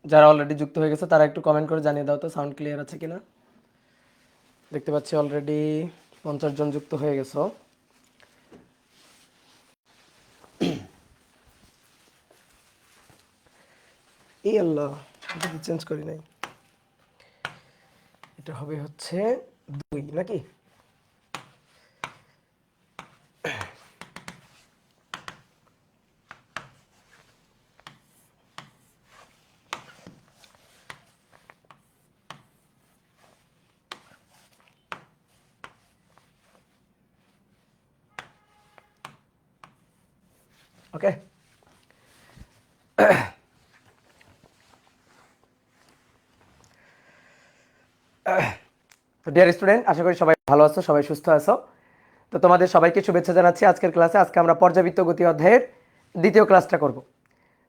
যারা অলরেডি যুক্ত হয়ে গেছে তারা একটু কমেন্ট করে জানিয়ে দাও তো সাউন্ড ক্লিয়ার আছে কিনা। দেখতে পাচ্ছি অলরেডি 50 জন যুক্ত হয়ে গেছো। এই আল্লাহ, এটা তো চেঞ্জ করি নাই। এটা হবে হচ্ছে 2 নাকি? ওকে, তো ডিয়ার স্টুডেন্ট, আশা করি সবাই ভালো আছো, সবাই সুস্থ আছো। তো তোমাদের সবাইকে শুভেচ্ছা জানাচ্ছি আজকের ক্লাসে। আজকে আমরা পর্যাবৃত্ত গতি অধ্যায়ের দ্বিতীয় ক্লাসটা করব।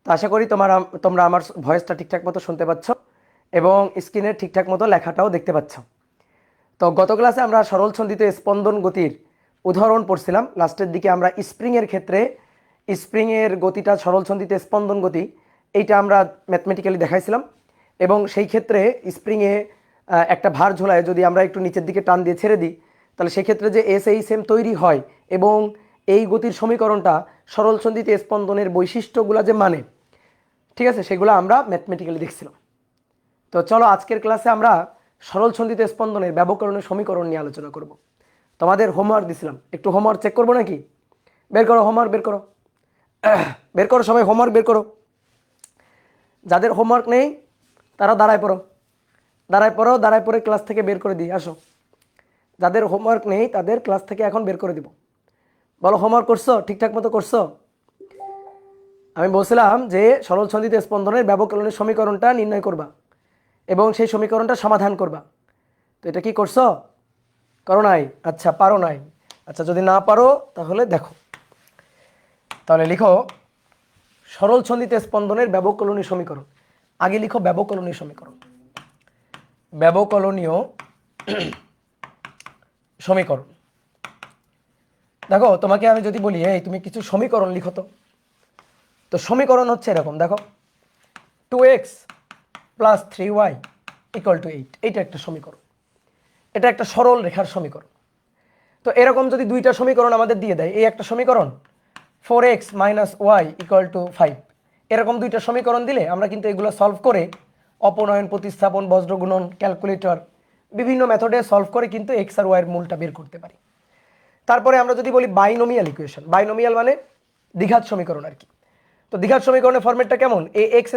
তো আশা করি তোমরা আমার ভয়েসটা ঠিকঠাক মতো শুনতে পাচ্ছ এবং স্ক্রিনে ঠিকঠাক মতো লেখাটাও দেখতে পাচ্ছ। তো গত ক্লাসে আমরা সরল ছন্দিত স্পন্দন গতির উদাহরণ পড়ছিলাম। লাস্টের দিকে আমরা স্প্রিংয়ের ক্ষেত্রে স্প্রিংয়ের গতিটা সরল ছন্দিত স্পন্দন গতি, এইটা আমরা ম্যাথমেটিক্যালি দেখাইছিলাম। এবং সেই ক্ষেত্রে স্প্রিংয়ে একটা ভার ঝোলায় যদি আমরা একটু নিচের দিকে টান দিয়ে ছেড়ে দিই, তাহলে সেক্ষেত্রে যে SHM তৈরি হয় এবং এই গতির সমীকরণটা সরল ছন্দিত স্পন্দনের বৈশিষ্ট্যগুলো যে মানে, ঠিক আছে, সেগুলো আমরা ম্যাথমেটিক্যালি দেখছিলাম। তো চলো আজকের ক্লাসে আমরা সরল ছন্দিত স্পন্দনের ব্যবকরণের সমীকরণ নিয়ে আলোচনা করব। তোমাদের হোমওয়ার্ক দিছিলাম, একটু হোমওয়ার্ক চেক করবো নাকি? বের করো হোমওয়ার্ক, বের করো, বের করো সবাই হোমওয়ার্ক বের করো। যাদের হোমওয়ার্ক নেই তারা দাঁড়ায় পড়ো, দাঁড়ায় পড়ো, দাঁড়ায় পড়ে ক্লাস থেকে বের করে দিই। আসো, যাদের হোমওয়ার্ক নেই তাদের ক্লাস থেকে এখন বের করে দিব। বলো হোমওয়ার্ক করছো? ঠিকঠাক মতো করছো? আমি বলছিলাম যে সরল ছন্দিত স্পন্দনের ব্যবকলনের সমীকরণটা নির্ণয় করবা এবং সেই সমীকরণটা সমাধান করবা। তো এটা কি করছো? করো নাই? আচ্ছা, পারো নাই। আচ্ছা, যদি না পারো তাহলে দেখো, তাহলে লিখো সরল ছন্দিত স্পন্দনের ব্যবকলনীয় সমীকরণ। আগে লিখো ব্যবকলনীয় সমীকরণ, ব্যবকলনীয় সমীকরণ। দেখো তোমাকে আমি যদি বলি এই তুমি কিছু সমীকরণ লিখো, তো সমীকরণ হচ্ছে এরকম, দেখো 2x + 3y = 8, এইটা একটা সমীকরণ, এটা একটা সরল রেখার সমীকরণ। তো এরকম যদি দুইটা সমীকরণ আমাদের দিয়ে দেয়, এই একটা সমীকরণ 4x - y = 5, এরকম দুইটা সমীকরণ দিলে আমরা কিন্তু এগুলো সলভ করে অপনয়ন, প্রতিস্থাপন, বজ্রগুণন, ক্যালকুলেটর বিভিন্ন মেথডে সলভ করে কিন্তু এক্স আর ওয়াইয়ের মূলটা বের করতে পারি। তারপরে আমরা যদি বলি বাইনোমিয়াল ইকুয়েশন, বাইনোমিয়াল মানে দ্বিঘাত সমীকরণ আর কি। তো দ্বিঘাত সমীকরণের ফরম্যাটটা কেমন? ax²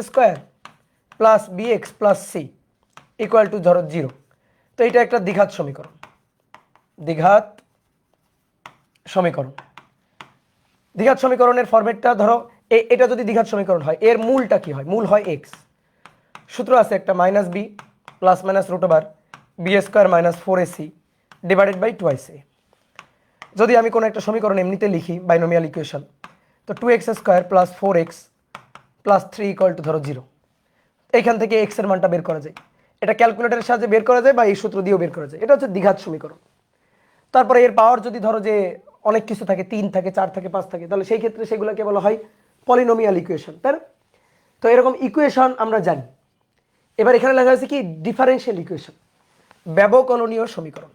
+ bx + c = ধরো 0। তো এটা একটা দ্বিঘাত সমীকরণ, দ্বিঘাত সমীকরণ। দ্বিঘাত সমীকরণের ফরম্যাটটা ধরো এটা যদি দ্বিঘাত সমীকরণ হয়, এর মূলটা কি হয়? মূল হয় এক্স। সূত্র আছে একটা -b ± √b² - 4ac / 2ac। যদি আমি কোনো একটা সমীকরণ এমনিতে লিখি বাইনোমিয়াল ইকুয়েশন, তো 2x² + 4x + 3 = ধরো 0। এইখান থেকে x এর মানটা বের করা যায়। এটা ক্যালকুলেটরের সাহায্যে বের করা যায় বা এই সূত্র দিয়েও বের করা যায়। এটা হচ্ছে দ্বিঘাত সমীকরণ। তারপরে এর পাওয়ার যদি ধরো যে অনেক কিছু থাকে, 3 থাকে, 4 থাকে, 5 থাকে, তাহলে সেই ক্ষেত্রে সেগুলোকে বলা হয় পলিনোমিয়াল ইকুয়েশন, তাই না? তো এরকম ইকুয়েশন আমরা জানি। এবার এখানে লেখা আছে কি? ডিফারেনশিয়াল ইকুয়েশন, ব্যবকলনীয় সমীকরণ,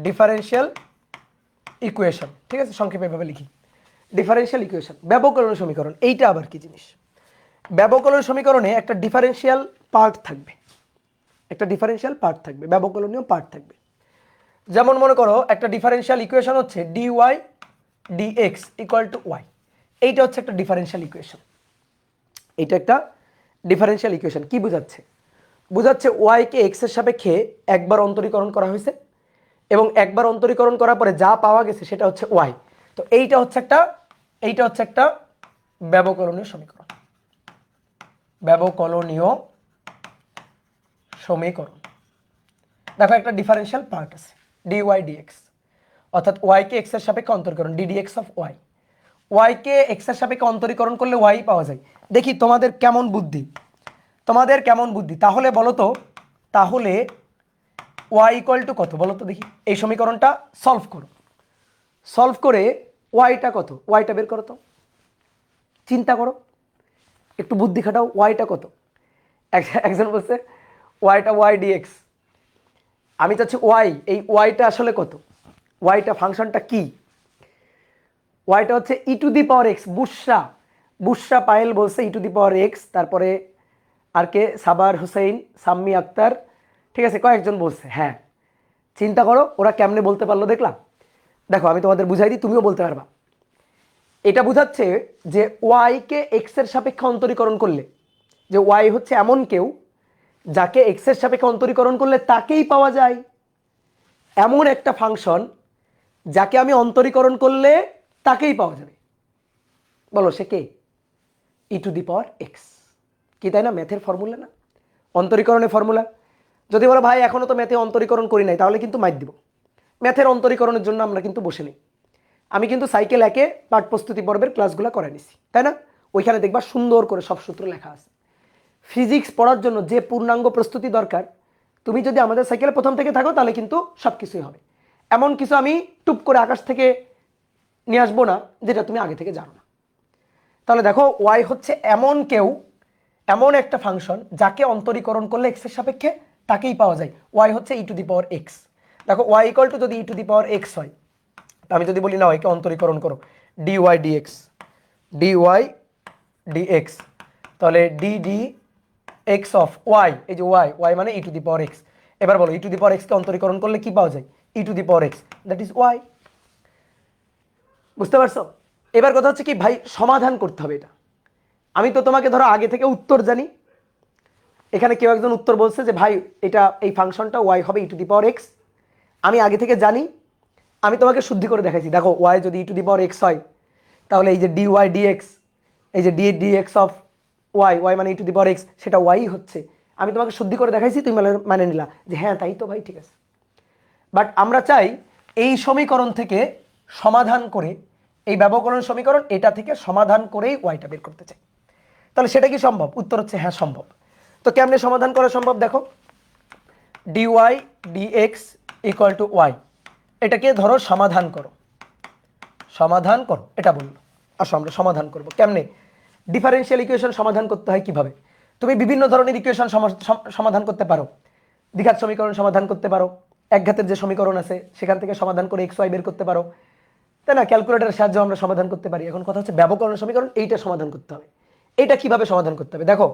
ডিফারেনশিয়াল ইকুয়েশন। ঠিক আছে, সংক্ষেপে এভাবে লিখি ডিফারেনশিয়াল ইকুয়েশন, ব্যবকলনীয় সমীকরণ। এইটা আবার কি জিনিস? ব্যবকলনীয় সমীকরণে একটা ডিফারেনশিয়াল পার্ট থাকবে, একটা ডিফারেনশিয়াল পার্ট থাকবে, ব্যবকলনীয় পার্ট থাকবে। যেমন মনে করো একটা ডিফারেনশিয়াল ইকুয়েশন হচ্ছে dy dx = y, এইটা হচ্ছে একটা ডিফারেনশিয়াল ইকুয়েশন। এইটা একটা ডিফারেনশিয়াল ইকুয়েশন। কি বোঝাচ্ছে? বোঝাচ্ছে y কে x এর সাপেক্ষে একবার অন্তরীকরণ করা হয়েছে এবং একবার অন্তরীকরণ করার পরে যা পাওয়া গেছে সেটা হচ্ছে y। তো এইটা হচ্ছে একটা ব্যবকলনীয় সমীকরণ, ব্যবকলনীয় সমীকরণ। দেখো একটা ডিফারেনশিয়াল পার্ট আছে dy dx, অর্থাৎ y কে x এর সাপেক্ষে অন্তরীকরণ ddx of y। y K x এর সাপেক্ষে অন্তরীকরণ করলে y পাওয়া যায়। দেখি তোমাদের কেমন বুদ্ধি, তোমাদের কেমন বুদ্ধি। তাহলে বলো তো, তাহলে y = কত বলো তো দেখি? এই সমীকরণটা সলভ করো, সলভ করে ওয়াইটা কত, ওয়াইটা বের করো তো, চিন্তা করো, একটু বুদ্ধি খাটাও। ওয়াইটা কত? একজন বলছে ওয়াইটা ওয়াই ডিএক্স, আমি চাচ্ছি ওয়াই, এই ওয়াইটা আসলে কত, ওয়াইটা ফাংশনটা কি, ওয়াইটা হচ্ছে ই টু দি পাওয়ার এক্স। বুসরা বুসরা পায়েল বলছে ই টু দি পাওয়ার এক্স, তারপরে আর কে, সাবার হুসাইন, সাম্মি আক্তার, ঠিক আছে, কয়েকজন বলছে। হ্যাঁ, চিন্তা করো ওরা কেমনে বলতে পারলো দেখলাম। দেখো আমি তোমাদের বুঝাই দিই, তুমিও বলতে পারবা। এটা বোঝাচ্ছে যে ওয়াইকে এক্স এর সাপেক্ষে অন্তরীকরণ করলে, যে ওয়াই হচ্ছে এমন কেউ যাকে এক্স এর সাপেক্ষে অন্তরীকরণ করলে তাকেই পাওয়া যায়, এমন একটা ফাংশন যাকে আমি অন্তরীকরণ করলে তাকেই পাওয়া যাবে। বলো সে কে? ই টু দি পাওয়ার এক্স। কি তাই না? ম্যাথের ফর্মুলা না, অন্তরীকরণের ফর্মুলা। যদি বলো ভাই এখনো তো ম্যাথে অন্তরীকরণ করি নাই, তাহলে কিন্তু মাইর দিব। ম্যাথের অন্তরীকরণের জন্য আমরা কিন্তু বসে নেই। আমি কিন্তু সাইকেল একে পাঠ প্রস্তুতি পর্বের ক্লাসগুলো করে নিছি, তাই না? ওইখানে দেখবা সুন্দর করে সব সূত্র লেখা আছে। ফিজিক্স পড়ার জন্য যে পূর্ণাঙ্গ প্রস্তুতি দরকার, তুমি যদি আমাদের সাইকেলে প্রথম থেকে থাকো তাহলে কিন্তু সব কিছুই হবে। এমন কিছু আমি টুপ করে আকাশ থেকে নিয়ে আসবো না যেটা তুমি আগে থেকে জানো না। তাহলে দেখো ওয়াই হচ্ছে এমন কেউ, এমন একটা ফাংশন যাকে অন্তরীকরণ করলে এক্স এর সাপেক্ষে তাকেই পাওয়া যায়। ওয়াই হচ্ছে ই টু দি পাওয়ার এক্স। দেখো ওয়াই ইকুয়াল টু যদি ই টু দি পাওয়ার এক্স হয়, আমি যদি বলি না একে অন্তরীকরণ করো d y dx, d y dx, তাহলে d d x of y, এই যে ওয়াই, ওয়াই মানে e to the power x. এবার বলো ই টু দি পাওয়ার এক্সকে অন্তরীকরণ করলে কি পাওয়া যায়? E to the power x, that is y. বুঝতে পারছো? এবার কথা হচ্ছে কি ভাই, সমাধান করতে হবে এটা। আমি তো তোমাকে ধরো আগে থেকে উত্তর জানি, এখানে কেউ একজন উত্তর বলছে যে ভাই এটা এই ফাংশনটা ওয়াই হবে ই টু দি পাওয়ার এক্স, আমি আগে থেকে জানি, আমি তোমাকে শুদ্ধি করে দেখাইছি। দেখো ওয়াই যদি ই টু দি পাওয়ার এক্স হয়, তাহলে এই যে ডি ওয়াই ডিএক্স, এই যে d d x of y, y মানে e to the power x, সেটা ওয়াই হচ্ছে। আমি তোমাকে শুদ্ধি করে দেখাইছি, তুমি মানে নিলা যে হ্যাঁ তাই তো ভাই, ঠিক আছে। বাট আমরা চাই এই সমীকরণ থেকে সমাধান করে, এই ব্যবকলন সমীকরণ এটা থেকে সমাধান করেই ওয়াইটা বের করতে চাই। তাহলে সেটা কি সম্ভব? উত্তর হচ্ছে হ্যাঁ সম্ভব। তো কেমনে সমাধান করা সম্ভব? দেখো d y dx equal to y, এটাকে ধরো সমাধান করো, সমাধান করো এটা বললো। আসো আমরা সমাধান করব কেমনে। ডিফারেনশিয়াল ইকুয়েশন সমাধান করতে হয় কিভাবে? তুমি বিভিন্ন ধরনের ইকুয়েশন সমাধান করতে পারো। দ্বিঘাত সমীকরণ সমাধান করতে পারো, একঘাতের যে সমীকরণ আছে সেখান থেকে সমাধান করে এক্স ওয়াই বের করতে পারো, তাই না? ক্যালকুলেটরের সাহায্যে আমরা সমাধান করতে পারি। এখন কথা হচ্ছে ব্যবকলন সমীকরণ, এইটা সমাধান করতে হবে। এটা কিভাবে সমাধান করতে হবে? দেখো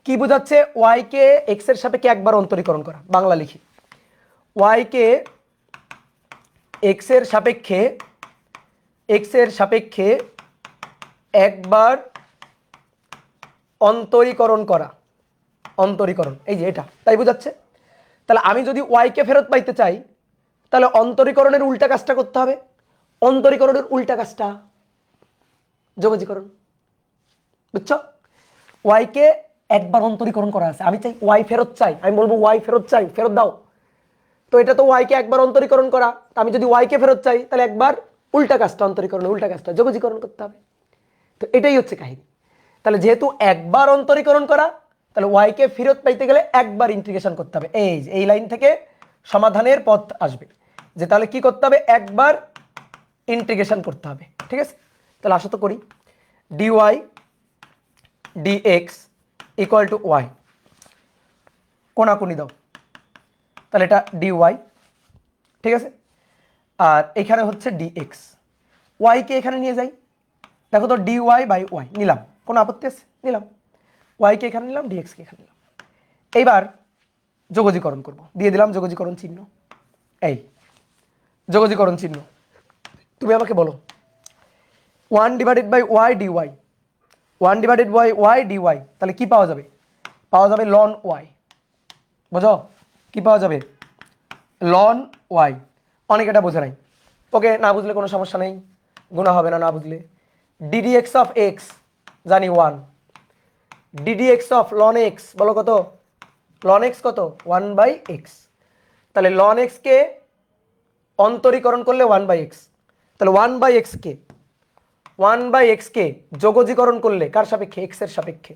কি বোঝাচ্ছে, ওয়াই কে এক্স এর সাপেক্ষে একবার অন্তরীকরণ করা। বাংলা লিখি, ওয়াই কে এক্স এর সাপেক্ষে, এক্স এর সাপেক্ষে একবার অন্তরীকরণ করা, অন্তরীকরণ এই যে এটা, তাই বোঝাচ্ছে। তাহলে আমি যদি ওয়াই কে ফেরত পাইতে চাই, তাহলে অন্তরীকরণের উল্টা কাজটা করতে হবে। অন্তরীকরণের উল্টা কাজটা যোগাযোগীকরণ, বুঝছো? ওয়াই কে একবার অন্তরীকরণ করা আছে, আমি চাই ওয়াই ফেরত চাই, আমি বলবো ওয়াই ফেরত চাই, ফেরত দাও। তো এটা তো ওয়াই কে একবার অন্তরীকরণ করা, আমি যদি ওয়াই কে ফেরত চাই তাহলে একবার উল্টা কাজটা, অন্তরীকরণের উল্টা কাজটা যোগাযোগীকরণ করতে হবে। তো এটাই হচ্ছে কাহিনী। তাহলে যেহেতু একবার অন্তরীকরণ করা, তাহলে ওয়াই কে ফেরত পাইতে গেলে একবার ইন্টিগ্রেশন করতে হবে। এই লাইন থেকে সমাধানের পথ আসবে, যে তাহলে কি করতে হবে, একবার ইন্টিগ্রেশন করতে হবে। ঠিক আছে, তাহলে আসো তো করি। Dy dx equal to y, কোনাকুনি দাও, তাহলে এটা ডিওয়াই, ঠিক আছে, আর এখানে হচ্ছে ডিএক্স। ওয়াই কে এখানে নিয়ে যাই, দেখো তো ডিওয়াই বাই ওয়াই নিলাম, কোনো আপত্তি আছে? নিলাম। ওয়াই কে এখানে নিলাম, ডিএক্স কে এখানে নিলাম। এইবার যোগজীকরণ করব, দিয়ে দিলাম যোগজীকরণ চিহ্ন। এই যোগজীকরণ চিহ্ন, তুমি আমাকে বলো 1 divided by y dy, 1 divided by y dy, তাহলে কি পাওয়া যাবে? পাওয়া যাবে লন ওয়াই। বোঝো কি পাওয়া যাবে? Ln y. অনেক এটা বোঝে নাই, ওকে, না বুঝলে কোনো সমস্যা নেই, গুণা হবে না না বুঝলে। ডিডিএক্স অফ এক্স জানি 1, ডিডিএক্স অফ লন এক্স বলো কত? লন এক্স কত? 1 বাই এক্স। তাহলে লন এক্স কে অন্তরীকরণ করলে 1 বাই এক্স, তাহলে 1 বাই এক্স কে, 1 বাই এক্স কে যোগজীকরণ করলে কার সাপেক্ষে? এক্স এর সাপেক্ষে,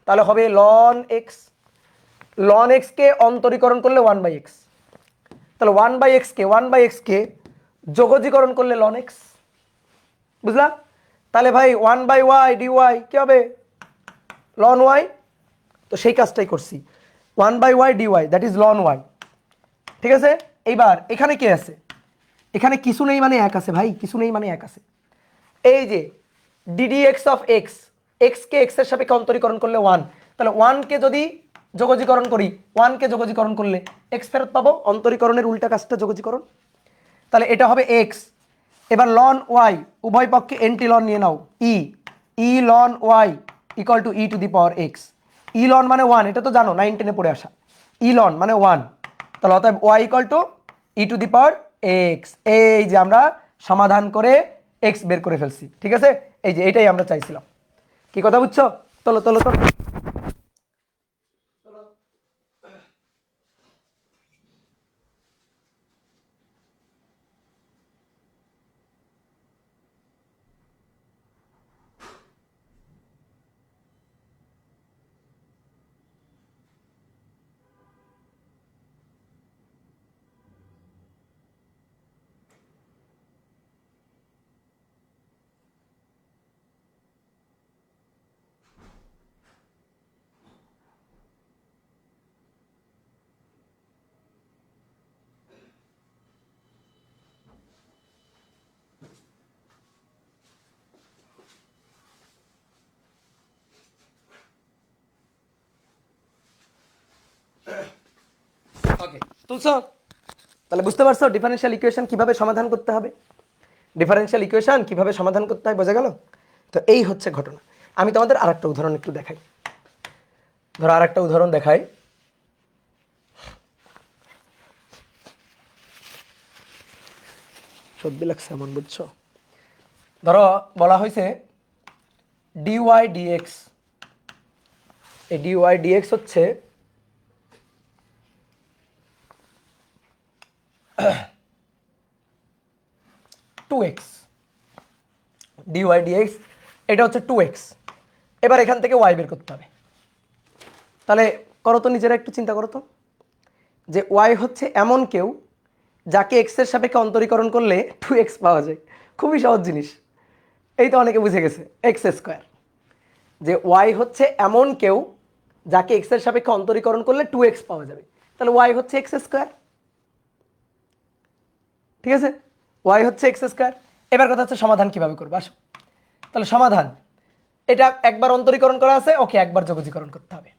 তাহলে হবে লন এক্স। লন এক্স কে অন্তরীকরণ করলে 1 বাই এক্স, তাহলে 1 বাই এক্স কে, 1 বাই এক্স কে যোগজীকরণ করলে লন এক্স। বুঝলা? তাহলে ভাই 1 বাই ওয়াই ডিওয়াই কি হবে? Ln y. তো তো সেই কাজটাই করছি, 1/y dy, that is ln y. ঠিক আছে, এইবার এখানে কে আছে? এখানে কিছু নেই মানে এক আছে ভাই, কিছু নেই মানে এক আছে। এই যে ddx অফ এক্স, এক্সকে এক্স এর সাপেক্ষে অন্তরীকরণ করলে 1, তাহলে 1কে যদি যোগজীকরণ করি, 1কে যোগজীকরণ করলে এক্স ফেরত পাবো, অন্তরীকরণের উল্টা কাজটা যোগজীকরণ। তাহলে এটা হবে এক্স। এবার লন ওয়াই, উভয় পক্ষে এন্টি লন নিয়ে নাও, e ln y equal to e to the power x. E ln মানে 1, এটা তো জানো 9 10-এ পড়ে আসা, ই লন মানে 1, তাহলে অতএব y equal to e to the power x. এই যে আমরা সমাধান করে এক্স বের করে ফেলছি। ঠিক আছে, এই যে এটাই আমরা চাইছিলাম। কি কথা বুঝছো? চলো চলো চলো। ওকে, তুলছো? তাহলে বুঝতে পারছো ডিফারেনশিয়াল ইকুয়েশন কিভাবে সমাধান করতে হবে, ডিফারেনশিয়াল ইকুয়েশন কিভাবে সমাধান করতে হয়, বোঝা গেল? তো এই হচ্ছে ঘটনা। আমি তোমাদের আরেকটা উদাহরণ একটু দেখাই। ধরো আরেকটা উদাহরণ দেখাই। সর্দি লাগছে এমন, বুঝছো? ধরো বলা হয়েছে ডিওয়াই ডিএক্স, এই ডিওয়াই ডিএক্স হচ্ছে 2x, ডিওয়াই ডিএক্স এটা হচ্ছে 2x। এবার এখান থেকে ওয়াই বের করতে হবে। তাহলে করো তো, নিজেরা একটু চিন্তা করো তো, যে ওয়াই হচ্ছে এমন কেউ যাকে এক্স এর সাপেক্ষে অন্তরীকরণ করলে 2x পাওয়া যায়। খুবই সহজ জিনিস, এই তো অনেকে বুঝে গেছে, এক্স স্কোয়ার। যে ওয়াই হচ্ছে এমন কেউ যাকে এক্স এর সাপেক্ষে অন্তরীকরণ করলে 2x পাওয়া যাবে, তাহলে ওয়াই হচ্ছে এক্স স্কোয়ার। ঠিক আছে, ওয়াই হচ্ছে এক্স স্কোয়ার। এবার কথা হচ্ছে সমাধান কিভাবে করবো, আসো। তাহলে সমাধান, এটা একবার অন্তরীকরণ করা আছে, ওকে একবার যোগজীকরণ করতে হবে।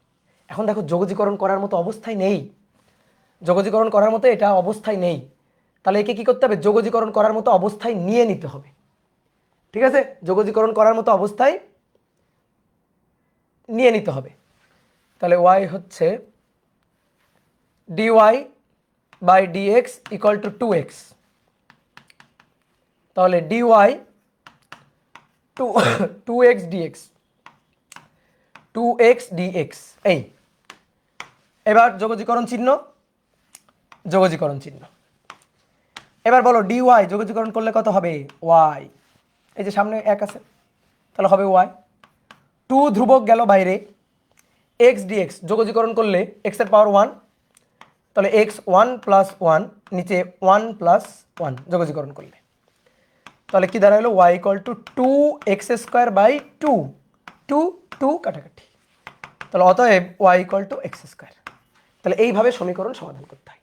এখন দেখো যোগজীকরণ করার মতো অবস্থায় নেই, যোগজীকরণ করার মতো এটা অবস্থায় নেই। তাহলে একে কি করতে হবে, যোগজীকরণ করার মতো অবস্থায় নিয়ে নিতে হবে। ঠিক আছে, যোগজীকরণ করার মতো অবস্থায় নিয়ে নিতে হবে। তাহলে ওয়াই হচ্ছে dy by dx equal to 2x। তাহলে dy 2x dx, 2x dx. এই এবার যোগজীকরণ চিহ্ন, যোগজীকরণ চিহ্ন। এবার বলো ডিওয়াই যোগজীকরণ করলে কত হবে, ওয়াই। এই যে সামনে এক আছে, তাহলে হবে ওয়াই। 2 ধ্রুবক গেল বাইরে, এক্স ডিএক্স যোগজীকরণ করলে এক্স এর পাওয়ার 1, তাহলে এক্স 1 প্লাস 1, নিচে 1 প্লাস 1 যোগজীকরণ করলে, তাহলে কি দাঁড়ালো, y equal to 2x square by 2, 2 2 কাটাকাটি, তাহলে অতএব y equal to x square. তাহলে এইভাবে সমীকরণ সমাধান করতে হয়,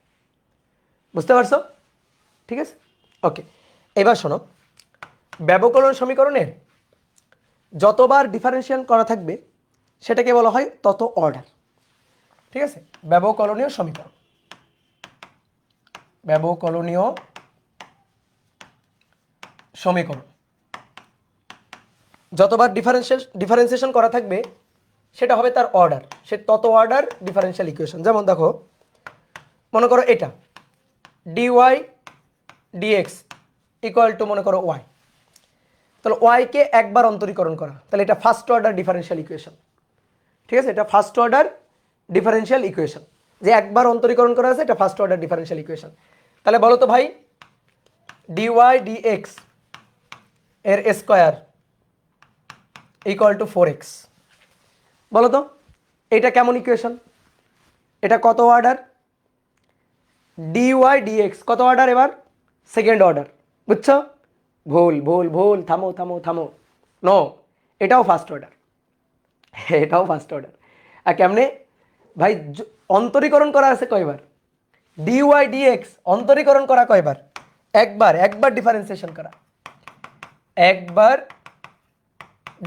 বুঝতে পারছো? ঠিক আছে, ওকে। এবার শোনো, ব্যবকলন সমীকরণের যতবার ডিফারেন্সিয়েশন করা থাকবে সেটাকে বলা হয় তত অর্ডার। ঠিক আছে, ব্যবকলনীয় সমীকরণ, ব্যবকলনীয় সমীকরণ যতবার ডিফারেন্সিয়েশন করা থাকবে সেটা হবে তার অর্ডার, সে তত অর্ডার ডিফারেনশিয়াল ইকুয়েশন। যেমন দেখো, মনে করো এটা ডিওয়াই ডিএক্স ইকুয়াল টু মনে করো ওয়াই, তাহলে ওয়াইকে একবার অন্তরীকরণ করা, তাহলে এটা ফার্স্ট অর্ডার ডিফারেনশিয়াল ইকুয়েশন। ঠিক আছে, এটা ফার্স্ট অর্ডার ডিফারেনশিয়াল ইকুয়েশন, যে একবার অন্তরীকরণ করা আছে, এটা ফার্স্ট অর্ডার ডিফারেনশিয়াল ইকুয়েশন। তাহলে বলো তো ভাই, ডিওয়াই ডিএক্স এর স্কোয়ার ইকুয়াল টু 4x, বলো তো এটা কেমন ইকুয়েশন, এটা কত অর্ডার, ডিওয়াই ডিএক্স কত অর্ডার, এবার সেকেন্ড অর্ডার, বুঝছো? ভুল ভুল ভুল, থামো থামো থামো, নো, এটাও ফার্স্ট অর্ডার, এটাও ফার্স্ট অর্ডার। আর কেমনে, ভাই অন্তরীকরণ করা আছে কয়বার? ডিওয়াই ডিএক্স অন্তরীকরণ করা কয়বার? একবার। একবার ডিফারেন্সিয়েশন করা, একবার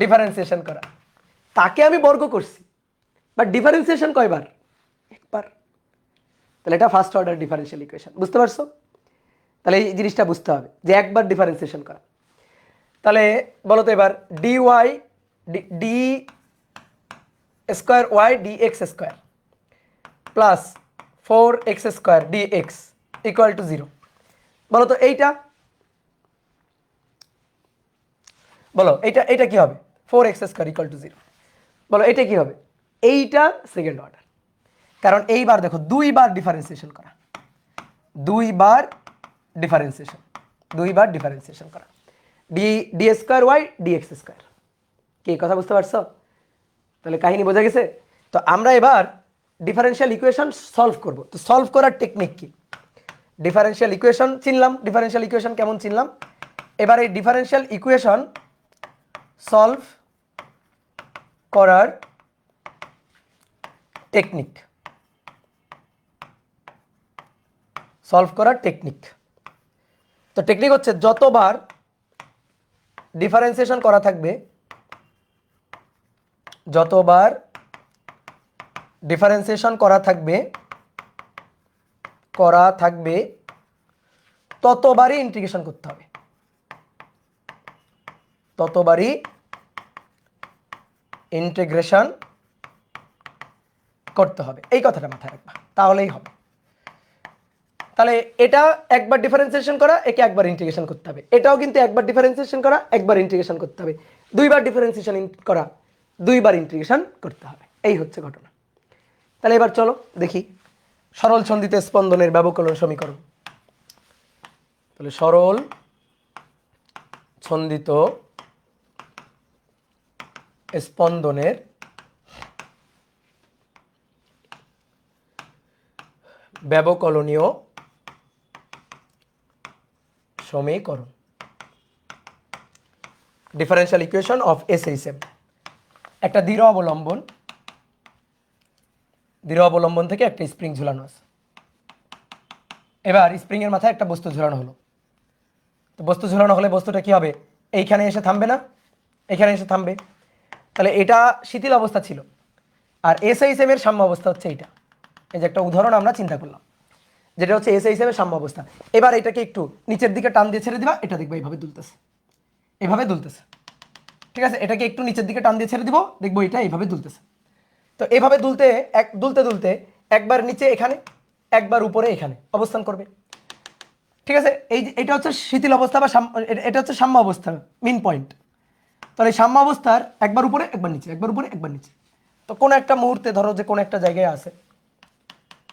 ডিফারেন্সিয়েশন করা, তাকে আমি বর্গ করছি, বাট ডিফারেন্সিয়েশন কয়বার? একবার। তাহলে এটা ফার্স্ট অর্ডার ডিফারেন্সিয়াল ইকুয়েশন, বুঝতে পারছো? তাহলে এই জিনিসটা বুঝতে হবে যে একবার ডিফারেন্সিয়েশন করা। তাহলে বলো তো এবার dy d square y dx square plus 4x square dx equal to 0। বলো তো এইটা, বলো এইটা, এটা কি হবে? 4x square equal to 0। বলো এটা কি হবে? এইটা সেকেন্ড অর্ডার, কারণ এইবার দেখো দুইবার ডিফারেন্সিয়েশন করা, দুইবার ডিফারেন্সিয়েশন, দুইবার ডিফারেন্সিয়েশন করা, d square y dx square. কি কথা বুঝতে পারছো? তাহলে কাহিনী বোঝা গেছে? তো আমরা এবার ডিফারেন্সিয়াল ইকুয়েশন সলভ করব। তো সলভ করার টেকনিক কি? ডিফারেন্সিয়াল ইকুয়েশন চিনলাম, ডিফারেন্সিয়াল ইকুয়েশন কেমন চিনলাম। এবার এই ডিফারেন্সিয়াল ইকুয়েশন সলভ করার টেকনিক, সলভ করার টেকনিক। তো টেকনিক হচ্ছে যতবার ডিফারেন্সিয়েশন করা থাকবে, যতবার ডিফারেন্সিয়েশন করা থাকবে ততবারই ইন্টিগ্রেশন করতে হবে, ততবারই ইন্টিগ্রেশন করতে হবে। এই কথাটা মাথায় রাখবা, তাহলেই হবে। তাহলে এটা একবার ডিফারেন্সিয়েশন করা, একে একবার ইন্টিগ্রেশন করতে হবে। এটাও কিন্তু একবার ডিফারেন্সিয়েশন করা, একবার ইন্টিগ্রেশন করতে হবে। দুইবার ডিফারেন্সিয়েশন করা, দুইবার ইন্টিগ্রেশন করতে হবে। এই হচ্ছে ঘটনা। তাহলে এবার চলো দেখি সরল ছন্দিত স্পন্দনের ব্যবকলন সমীকরণ। তাহলে সরল ছন্দিত স্পন্দনের ব্যবকলনীয় সমীকরণ, ডিফারেন্সিয়াল ইকুয়েশন অফ এসএইচএম। একটা দৃঢ় অবলম্বন, দৃঢ় অবলম্বন থেকে একটা স্প্রিং ঝুলানো আছে। এবার স্প্রিং এর মাথায় একটা বস্তু ঝুলানো হলো। তো বস্তু ঝুলানো হলে বস্তুটা কি হবে? এইখানে এসে থামবে না? এখানে এসে থামবে। তাহলে এটা শিথিল অবস্থা ছিল, আর এসএইচএম এর সাম্য অবস্থা হচ্ছে এইটা। এই যে একটা উদাহরণ আমরা চিন্তা করলাম, যেটা হচ্ছে এসএইচএম এর সাম্য অবস্থা। এবার এটাকে একটু নিচের দিকে টান দিয়ে ছেড়ে দিবা, এটা দেখবো এইভাবে দুলতেছে, এইভাবে দুলতেছে। ঠিক আছে, এটাকে একটু নিচের দিকে টান দিয়ে ছেড়ে দিব, দেখবো এটা এইভাবে দুলতেছে। তো এইভাবে দুলতে দুলতে দুলতে একবার নিচে এখানে, একবার উপরে এখানে অবস্থান করবে। ঠিক আছে, এই যে এটা হচ্ছে শিথিল অবস্থা বা এটা হচ্ছে সাম্য অবস্থা, মিন পয়েন্ট। তাহলে এই সাম্য অবস্থার একবার উপরে একবার নিচে, একবার উপরে একবার নিচে। তো কোনো একটা মুহূর্তে ধরো যে কোনো একটা জায়গায় আছে,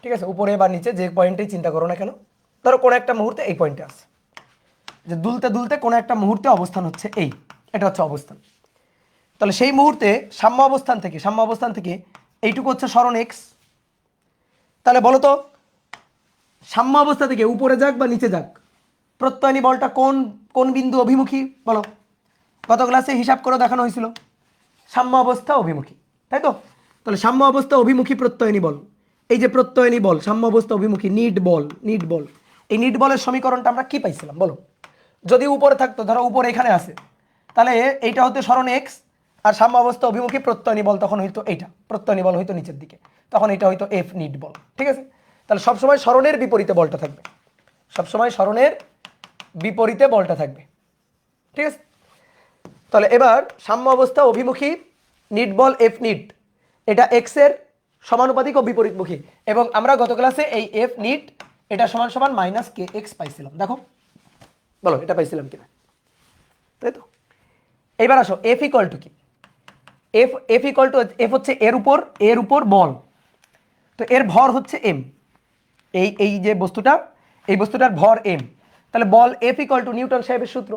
ঠিক আছে, উপরে বা নিচে যে পয়েন্টেই চিন্তা করো না কেন, ধরো কোনো একটা মুহূর্তে এই পয়েন্টে আছে, যে দুলতে দুলতে কোনো একটা মুহূর্তে অবস্থান হচ্ছে এই, এটা হচ্ছে অবস্থান। তাহলে সেই মুহূর্তে সাম্য অবস্থান থেকে এইটুকু হচ্ছে সরণ এক্স। তাহলে বলো তো সাম্য অবস্থা থেকে উপরে যাক বা নিচে যাক, প্রত্যয়নী বলটা কোন কোন বিন্দু অভিমুখী? বলো, গত ক্লাসে হিসাব করে দেখানো হয়েছিল সাম্য অবস্থা অভিমুখী, তাই তো? তাহলে সাম্য অবস্থা অভিমুখী প্রত্যয়নী বল, এই যে প্রত্যয়নী বল সাম্য অবস্থা অভিমুখী, নিট বল, নিট বল। এই নিট বলের সমীকরণটা আমরা কি পাইছিলাম বলো? যদি উপরে থাকতো, ধরো উপরে এখানে আছে, তাহলে এইটা হতে সরণ এক্স, আর সাম্য অবস্থা অভিমুখী প্রত্যয়নী বল তখন হইতো এইটা, প্রত্যয়নী বল হইতো নিচের দিকে, তখন এটা হইতো এফ নিট বল। ঠিক আছে, তাহলে সবসময় সরণের বিপরীতে বলটা থাকবে, সবসময় সরণের বিপরীতে বলটা থাকবে। ঠিক আছে, তাহলে এবার সাম্য অবস্থা অভিমুখী নিট বল এফ নিট, এটা এক্স এর সমানুপাতিক ও বিপরীতমুখী, এবং আমরা গত ক্লাসে এই এফ নিট এটা সমান সমান মাইনাস কে এক্স পাইছিলাম। দেখো, বলো এটা পাইছিলাম কিনা, তাই তো? এবার আসো এফ ইকুয়াল টু কি? এফ ইকুয়াল টু, এফ হচ্ছে এর উপর বল, তো এর ভর হচ্ছে এম। এই যে বস্তুটা, এই বস্তুটার ভর এম, তাহলে বল এফ ইকুয়াল টু নিউটন সাহেবের সূত্র।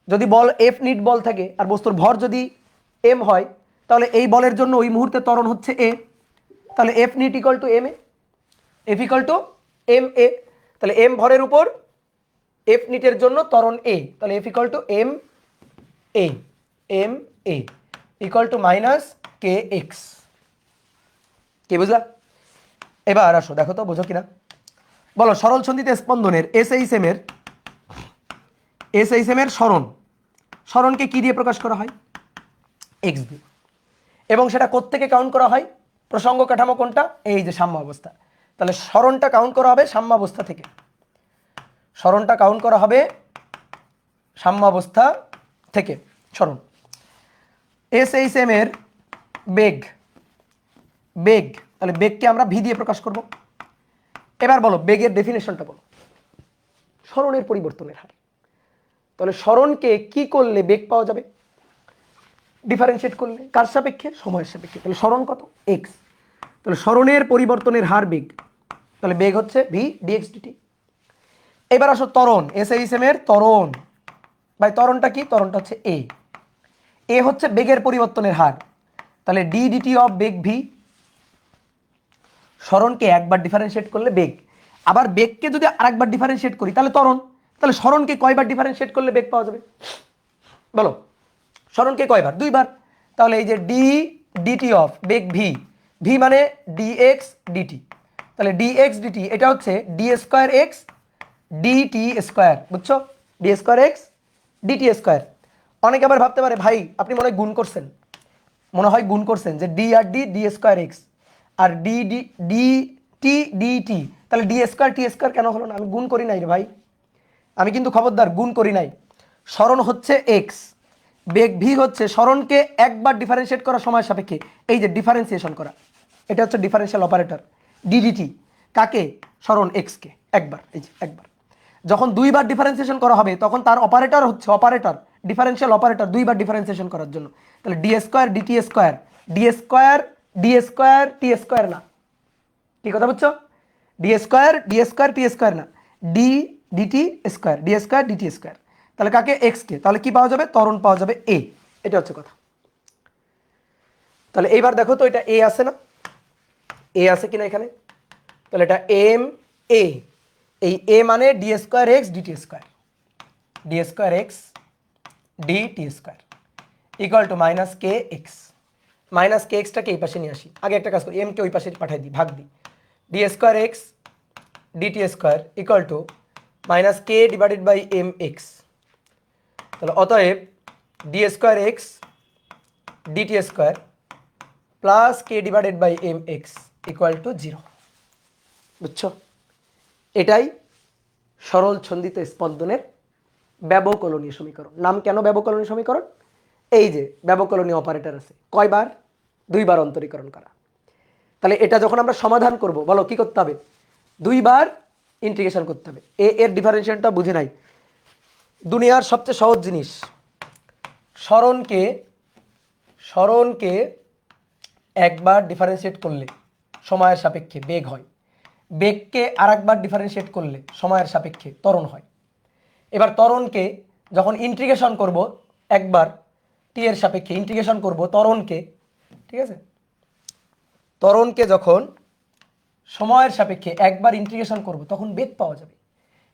যদি বল এফ নিট বল থাকে আর বস্তুর ভর যদি এম হয়, তাহলে এই বলের জন্য ওই মুহূর্তে ত্বরণ হচ্ছে এ, তাহলে f net equal to m a, f equal to m a. তাহলে এম ভরের উপর এফ নিটের জন্য ত্বরণ এ, তাহলে F equal to m a equal to minus k x. কি বুঝলা? এবার আসো দেখো তো বোঝো কিনা, বলো সরল সন্ধিতে স্পন্দনের এসএইচএম এর সরণকে কি দিয়ে প্রকাশ করা হয়? এক্স দিয়ে। এবং সেটা কোত্থেকে কাউন্ট করা হয়? প্রসঙ্গ কাঠামো কোনটা? এই যে সাম্য অবস্থা। তাহলে সরণটা কাউন্ট করা হবে সাম্যাবস্থা থেকে, সরণটা কাউন্ট করা হবে সাম্যাবস্থা থেকে। সরণ এসএইচএম এর বেগ, তাহলে বেগকে আমরা ভি দিয়ে প্রকাশ করব। এবার বলো বেগের ডেফিনেশনটা বলো। সরণের পরিবর্তনের হার। তাহলে সরণকে কি করলে বেগ পাওয়া যাবে? ডিফারেন্সিয়েট করলে। কার সাপেক্ষে? সময়ের সাপেক্ষে। তাহলে সরণ কত? এক্স। তাহলে সরণের পরিবর্তনের হার বেগ, তাহলে বেগ হচ্ছে ভি ডিএক্স ডিটি। এবার আসো ত্বরণ, এসএইচএম এর ত্বরণ। ভাই ত্বরণটা কি? ত্বরণটা হচ্ছে এ হচ্ছে বেগের পরিবর্তনের হার, তাহলে ডি ডিটি অফ বেগ ভি। সরণকে একবার ডিফারেন্সিয়েট করলে বেগ, আবার বেগকে যদি আরেকবার ডিফারেন্সিয়েট করি তাহলে ত্বরণ। তাহলে সরণকে কয়বার ডিফারেন্সিয়েট করলে বেগ পাওয়া যাবে? বলো সরণকে কয়বার? দুইবার। তাহলে এই যে ডি ডিটি অফ বেগ ভি, ভি মানে ডিএক্স ডিটি, তাহলে ডিএক্স ডিটি এটা হচ্ছে d square x dt square. বুঝছো? D square x dt square. অনেকে আবার ভাবতে পারে ভাই আপনি মনে হয় গুণ করছেন যে ডি আর ডি ডি স্কোয়ার এক্স আর d d d t dt, তাহলে ডি স্কোয়ার টি স্কোয়ার কেন হলো না? আমি গুণ করি নাই রে ভাই, আমি কিন্তু খবরদার গুণ করি নাই। সরণ হচ্ছে এক্স, বেগ ভি হচ্ছে সরণকে একবার ডিফারেন্সিয়েট করা সময়ের সাপেক্ষে, এই যে ডিফারেন্সিয়েশন করা, এটা হচ্ছে ডিফারেন্সিয়াল অপারেটর ডিডিটি। কাকে? সরণ এক্সকে একবার, এই যে একবার। যখন দুইবার ডিফারেন্সিয়েশন করা হবে তখন তার অপারেটর হচ্ছে ডিফারেন্সিয়াল অপারেটর দুইবার ডিফারেন্সিয়েশন করার জন্য। তাহলে d square dt square, d square t square না। কি কথা বুঝছো? ডি স্কোয়ার টি স্কোয়ার না, d dt square, d square dt square. তাহলে কাকে? এক্স কে। তাহলে কি পাওয়া যাবে? ত্বরণ পাওয়া যাবে এ। এটা হচ্ছে কথা। তাহলে এইবার দেখো তো এটা এ আছে না? এ আছে কিনা এখানে? তাহলে এটা এম এ, এই এ মানে d square x dt square, d square x dt square equal to minus k x. Minus k এক্সটাকে এই পাশে নিয়ে আসি। আগে একটা কাজ করি, এম কে ওই পাশে পাঠাই দিই, ভাগ দিই। D square x dt square equal to minus k divided by m x. তাহলে অতএব d square x dt square plus k divided by m x equal to 0। বুঝছো? এটাই সরল ছন্দিত স্পন্দনের ব্যবকলনীয় সমীকরণ। নাম কেন ব্যবকলনীয় সমীকরণ? এই যে ব্যবকলনীয় অপারেটর আছে কয়বার? দুইবার অন্তরীকরণ করা। তাহলে এটা যখন আমরা সমাধান করব, বলো কি করতে হবে? দুইবার ইন্টিগ্রেশন করতে হবে। এর ডিফারেন্সিয়েশনটা বুঝে নাই। দুনিয়ার সবচেয়ে সহজ জিনিস, সরণকে একবার ডিফারেন্সিয়েট করলে সময়ের সাপেক্ষে বেগ হয়, বেগকে আরেকবার ডিফারেন্সিয়েট করলে সময়ের সাপেক্ষে ত্বরণ হয়। এবার ত্বরণকে যখন ইন্টিগ্রেশন করব, একবার টি এর সাপেক্ষে ইন্টিগ্রেশন করব ত্বরণকে, ঠিক আছে? ত্বরণকে যখন সময়ের সাপেক্ষে একবার ইন্টিগ্রেশন করব তখন বেগ পাওয়া যাবে।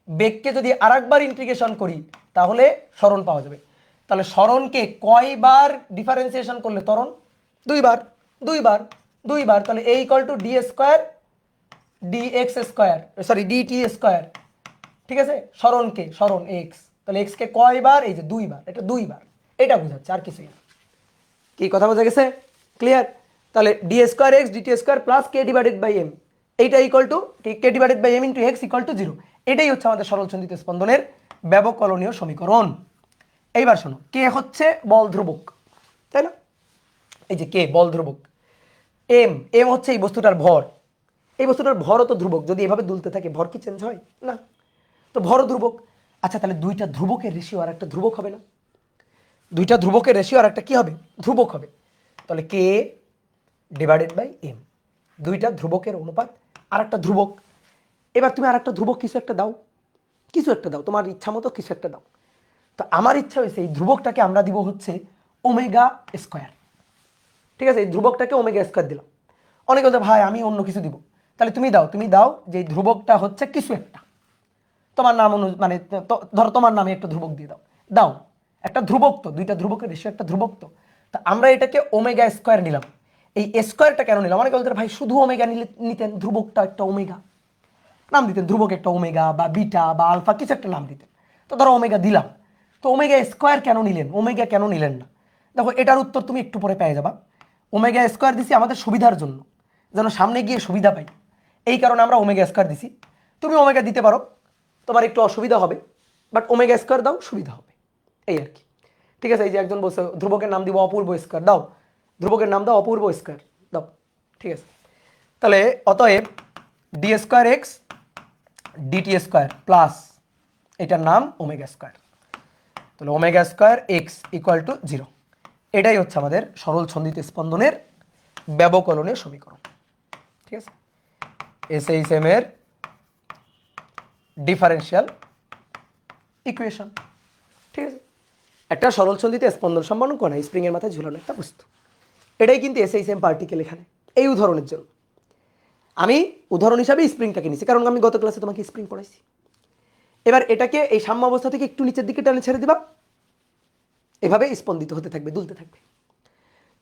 বেগকে যদি আরেকবার ইন্টিগ্রেশন করি তাহলে সরণ পাওয়া যাবে। তাহলে সরণকে কয়বার ডিফারেন্সিয়েশন করলে ত্বরণ? দুইবার, দুইবার, দুইবার। তাহলে a equal to d square dx square, sorry dt square. ঠিক আছে? সরণ এক্স, তাহলে এক্স কে কয়বার? এই যে দুইবার, এটা দুইবার। এটা বোঝাচ্ছে, আর কিছুই না। কি কথা বোঝা গেছে? ক্লিয়ার? তাহলে d square x dt square plus k divided by m, এইটা equal to k divided by m into x equal to 0। এটাই হচ্ছে আমাদের সরল ছন্দিত স্পন্দনের ব্যবকলনীয় সমীকরণ। এইবার শোনো, কে হচ্ছে বল ধ্রুবক, তাই না? এই যে কে বল ধ্রুবক, এম হচ্ছে এই বস্তুটার ভর। এই বস্তুটার ভরও তো ধ্রুবক, যদি এভাবে দুলতে থাকে ভর কি চেঞ্জ হয় না? তো ভরও ধ্রুবক। আচ্ছা তাহলে দুইটা ধ্রুবকের রেশিও আর একটা ধ্রুবক হবে না? দুইটা ধ্রুবকের রেশিও আর একটা কি হবে? ধ্রুবক হবে। তাহলে কে ডিভাইডেড বাই এম, দুইটা ধ্রুবকের অনুপাত আর একটা ধ্রুবক। এবার তুমি আর একটা ধ্রুবক কিছু একটা দাও, তোমার ইচ্ছা মতো কিছু একটা দাও। তো আমার ইচ্ছা হয়েছে এই ধ্রুবকটাকে আমরা দিব হচ্ছে ওমেগা স্কোয়ার। ঠিক আছে? এই ধ্রুবকটাকে ওমেগা স্কোয়ার দিলাম। অনেকে বলতে ভাই আমি অন্য কিছু দিব। তাহলে তুমি দাও যে এই ধ্রুবকটা হচ্ছে কিছু একটা, তোমার নাম মানে ধরো তোমার নামে একটা ধ্রুবক দিয়ে দাও একটা ধ্রুবক, তো দুইটা ধ্রুবকের রেশিও একটা ধ্রুবক। তো আমরা এটাকে ওমেগা স্কোয়ার নিলাম। এই স্কোয়ারটা কেন নিলাম? অনেকে বলতে ভাই শুধু ওমেগা নিতেন, ধ্রুবকটা একটা ওমেগা নাম দিতেন, ধ্রুবক একটা ওমেগা বা বিটা বা আলফা কিছু একটা নাম দিতেন। তো ধরো ওমেগা দিলাম, তো ওমেগা স্কোয়ার কেন নিলেন, ওমেগা কেন নিলেন না? দেখো এটার উত্তর তুমি একটু পরে পেয়ে যাবা। ওমেগা স্কোয়ার দিছি আমাদের সুবিধার জন্য, যেন সামনে গিয়ে সুবিধা পাই, এই কারণে আমরা ওমেগা স্কোয়ার দিছি। তুমি ওমেগা দিতে পারো, তোমার একটু অসুবিধা হবে, বাট ওমেগা স্কোয়ার দাও, সুবিধা হবে, এই আর কি। ঠিক আছে, এই যে একজন বলছে ধ্রুবকের নাম দিব অপূর্ব স্কোয়ার, দাও ধ্রুবকের নাম দাও অপূর্ব স্কোয়ার, দাও। ঠিক আছে, তাহলে অতএব d square x dt square plus এটার নাম ওমেগা স্কোয়ার, তাহলে omega square x equal to 0। এটাই হচ্ছে আমাদের সরল ছন্দিত স্পন্দনের ব্যবকলনের সমীকরণ। ঠিক আছে, এসএইচএম এর ডিফারেন্সিয়াল ইকুয়েশন। ঠিক আছে, একটা সরল ছন্দিত স্পন্দন সম্পন্ন কোন স্প্রিং এর মাথায় ঝুলানো একটা বস্তু, এটাই কিন্তু এসএইচএম পার্টিকেল। এখানে এই উদাহরণের জন্য আমি উদাহরণ হিসাবে স্প্রিংটাকে নিচ্ছি, কারণ আমি গত ক্লাসে তোমাকে স্প্রিং পড়াইছি। এবার এটাকে এই সাম্য অবস্থা থেকে একটু নিচের দিকে টানে ছেড়ে দিবা, এভাবে স্পন্দিত হতে থাকবে, দুলতে থাকবে।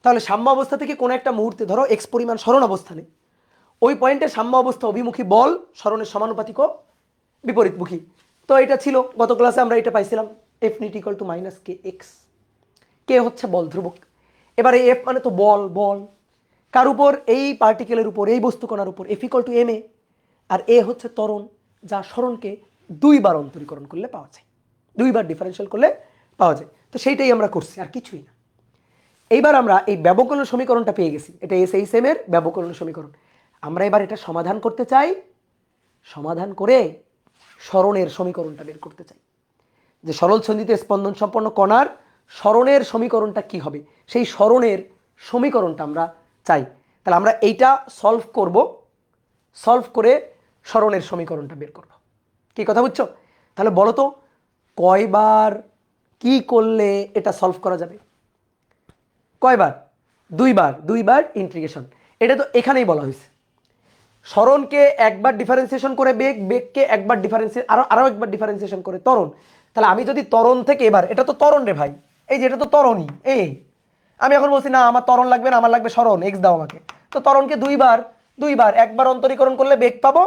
তাহলে সাম্য অবস্থা থেকে কোনো একটা মুহূর্তে ধরো এক্স পরিমাণ সরণ অবস্থানে, ওই পয়েন্টে সাম্য অবস্থা অভিমুখী বল সরণের সমানুপাতিক ও বিপরীতমুখী। তো এটা ছিল গত ক্লাসে আমরা এটা পাইছিলাম, f net equal to minus k x. K হচ্ছে বল ধ্রুবক। এবারে এফ মানে তো বল, বল কার উপর? এই পার্টিকেলের উপর, এই বস্তুকণার উপর। এফ ইকুয়াল টু এম এ, আর এ হচ্ছে ত্বরণ, যা সরণকে দুইবার অন্তরীকরণ করলে পাওয়া যায়, দুইবার ডিফারেন্সিয়াল করলে পাওয়া যায়। তো সেইটাই আমরা করছি, আর কিছুই না। এইবার আমরা এই ব্যবকলন সমীকরণটা পেয়ে গেছি, এটা এসএইচএম এর ব্যবকলন সমীকরণ। আমরা এবার এটা সমাধান করতে চাই, সমাধান করে সরণের সমীকরণটা বের করতে চাই, যে সরল ছন্দিত স্পন্দন সম্পন্ন কণার সরণের সমীকরণটা কি হবে, সেই সরণের সমীকরণটা আমরা চাই। তাহলে আমরা এইটা সলভ করব, সলভ করে সরণের সমীকরণটা বের করব। কি কথা বুঝছো? তাহলে বলো তো কয়বার কি করলে এটা সলভ করা যাবে? কয়বার? দুইবার, দুইবার ইন্টিগ্রেশন। এটা তো এখানেই বলা হয়েছে, সরণকে একবার ডিফারেন্সিয়েশন করে বেগ, বেগকে একবার আরো একবার ডিফারেন্সিয়েশন করে ত্বরণ। তাহলে আমি যদি ত্বরণ থেকে, এবার এটা তো ত্বরণ রে ভাই, এই যে এটা তো ত্বরণই, এই আমি এখন বলছি না আমার ত্বরণ লাগবে না, আমার লাগবে সরণ, এক্স দাও আমাকে। তো ত্বরণকে দুইবার, দুইবার, একবার অন্তরীকরণ করলে বেগ পাবো,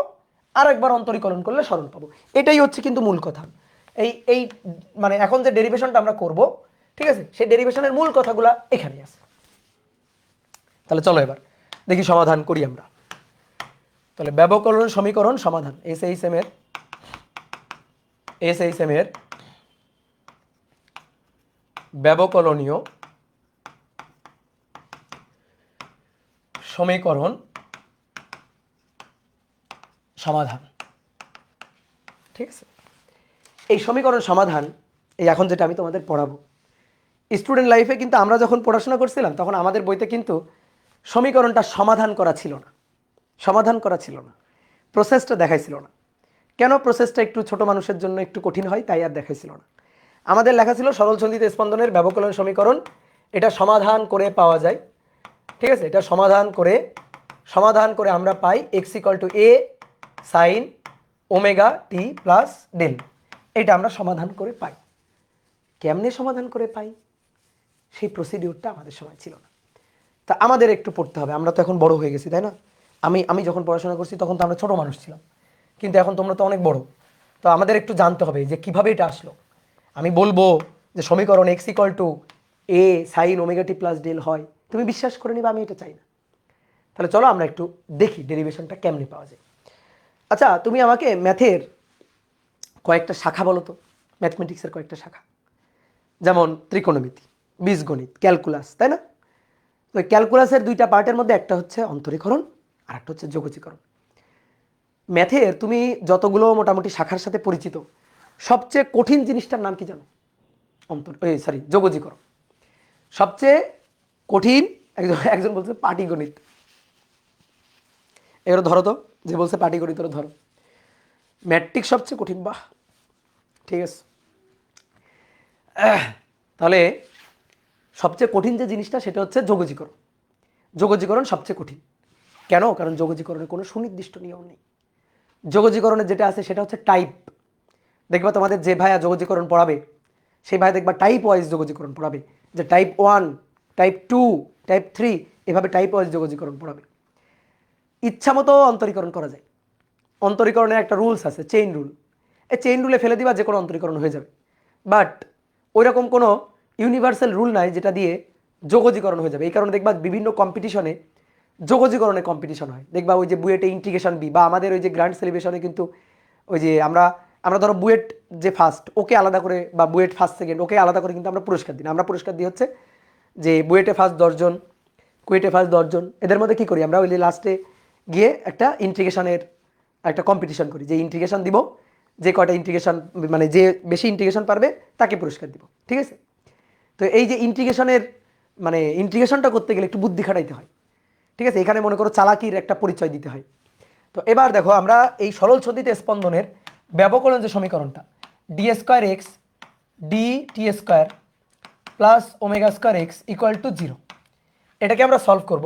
আর একবার অন্তরীকরণ করলে সরণ পাবো। এটাই হচ্ছে কিন্তু মূল কথা। এই এই মানে এখন যে ডেরিভেশনটা আমরা করব, ঠিক আছে, সেই ডেরিভেশনের মূল কথাগুলো এখানেই আছে। তাহলে চলো এবার দেখি সমাধান করি আমরা। তাহলে ব্যবকলন সমীকরণ সমাধান, এসএইচএম এর ব্যবকলনীয় সমীকরণ সমাধান। ঠিক আছে, এই সমীকরণ সমাধান, এই এখন যেটা আমি তোমাদের পড়াবো, স্টুডেন্ট লাইফে কিন্তু আমরা যখন পড়াশোনা করছিলাম তখন আমাদের বইতে কিন্তু সমীকরণটা সমাধান করা ছিল না, সমাধান করা ছিল না, প্রসেসটা দেখাইছিল না। কেন? প্রসেসটা একটু ছোট মানুষের জন্য একটু কঠিন হয়, তাই আর দেখাইছিল না। আমাদের লেখা ছিল সরল ছন্দিত স্পন্দনের ব্যবকলন সমীকরণ, এটা সমাধান করে পাওয়া যায়। ঠিক আছে, এটা সমাধান করে আমরা পাই x equal to a sine omega t plus del. এটা আমরা সমাধান করে পাই। কেমনে সমাধান করে পাই সেই প্রসিডিউরটা আমাদের সময় ছিল না। তা আমাদের একটু পড়তে হবে, আমরা তো এখন বড় হয়ে গেছি, তাই না? আমি যখন পড়াশোনা করছি তখন তো আমরা ছোট মানুষ ছিলাম, কিন্তু এখন তোমরা তো অনেক বড়। তো আমাদের একটু জানতে হবে যে কিভাবে এটা আসলো। আমি বলবো যে সমীকরণ x equal to a sine omega t plus del হয়, তুমি বিশ্বাস করে নিবা, আমি এটা চাই না। তাহলে চলো আমরা একটু দেখি ডেরিভেশনটা কেমনে পাওয়া যায়। আচ্ছা, তুমি আমাকে ম্যাথের কয়েকটা শাখা বলো তো, ম্যাথমেটিক্সের কয়েকটা শাখা, যেমন ত্রিকোণমিতি, বীজগণিত, ক্যালকুলাস, তাই না? তো ক্যালকুলাসের দুইটা পার্টের মধ্যে একটা হচ্ছে অন্তরীকরণ আর একটা হচ্ছে যোগজীকরণ। ম্যাথের তুমি যতগুলো মোটামুটি শাখার সাথে পরিচিত, সবচেয়ে কঠিন জিনিসটার নাম কি জানো? যোগজীকরণ। সবচেয়ে কঠিন, একজন বলছে পাটিগণিত, এগুলো ধরো তো, যে বলছে পাটিগণিত ওরা ধরো। ম্যাট্রিক্স সবচেয়ে কঠিন, বাহ, ঠিক আছে। তাহলে সবচেয়ে কঠিন যে জিনিসটা সেটা হচ্ছে যোগজীকরণ। যোগজীকরণ সবচেয়ে কঠিন। কেন? কারণ যোগজীকরণের কোনো সুনির্দিষ্ট নিয়ম নেই। যোগজীকরণের যেটা আছে সেটা হচ্ছে টাইপ। দেখবা তোমাদের যে ভাইয়া যোগজীকরণ পড়াবে সেই ভাই দেখবা টাইপ ওয়াইজ যোগজীকরণ পড়াবে, যে টাইপ 1, টাইপ 2, টাইপ 3, এভাবে টাইপ ওয়াইজ যোগজীকরণ পড়াবে। ইচ্ছা মতো অন্তরীকরণ করা যায়। অন্তরীকরণের একটা রুলস আছে, চেইন রুল। এই চেইন রুলে ফেলে দিবা যে কোনো অন্তরীকরণ হয়ে যাবে, বাট ওইরকম কোনো ইউনিভার্সাল রুল নাই যেটা দিয়ে যোগজীকরণ হয়ে যাবে। এই কারণে দেখবা বিভিন্ন কম্পিটিশনে যোগজীকরণের কম্পিটিশন হয়। দেখবা ওই যে বুয়েটে ইন্টিগ্রেশন বি বা আমাদের ওই যে গ্র্যান্ড সেলিব্রেশনে কিন্তু ওই যে আমরা ধরো বুয়েট যে ফার্স্ট ওকে আলাদা করে, বা বুয়েট ফার্স্ট সেকেন্ড ওকে আলাদা করে কিন্তু আমরা পুরস্কার দিই না। আমরা পুরস্কার দিই হচ্ছে যে বুয়েটে ফার্স্ট 10 জন, কুয়েটে ফার্স্ট 10 জন, এদের মধ্যে কী করি আমরা ওই লাস্টে গিয়ে একটা ইন্টিগ্রেশনের একটা কম্পিটিশন করি, যে ইন্টিগ্রেশন দিব, যে কয়টা ইন্টিগ্রেশন মানে যে বেশি ইন্টিগ্রেশন পারবে তাকে পুরস্কার দিব, ঠিক আছে। তো এই যে ইন্টিগ্রেশনের মানে ইন্টিগ্রেশনটা করতে গেলে একটু বুদ্ধি খাটাইতে হয়, ঠিক আছে। এখানে মনে করো চালাকির একটা পরিচয় দিতে হয়। তো এবার দেখো আমরা এই সরল সন্ধিত স্পন্দনের ব্যবকলন যে সমীকরণটা D square x D T square plus omega square x equal to 0, এটাকে আমরা সলভ করব।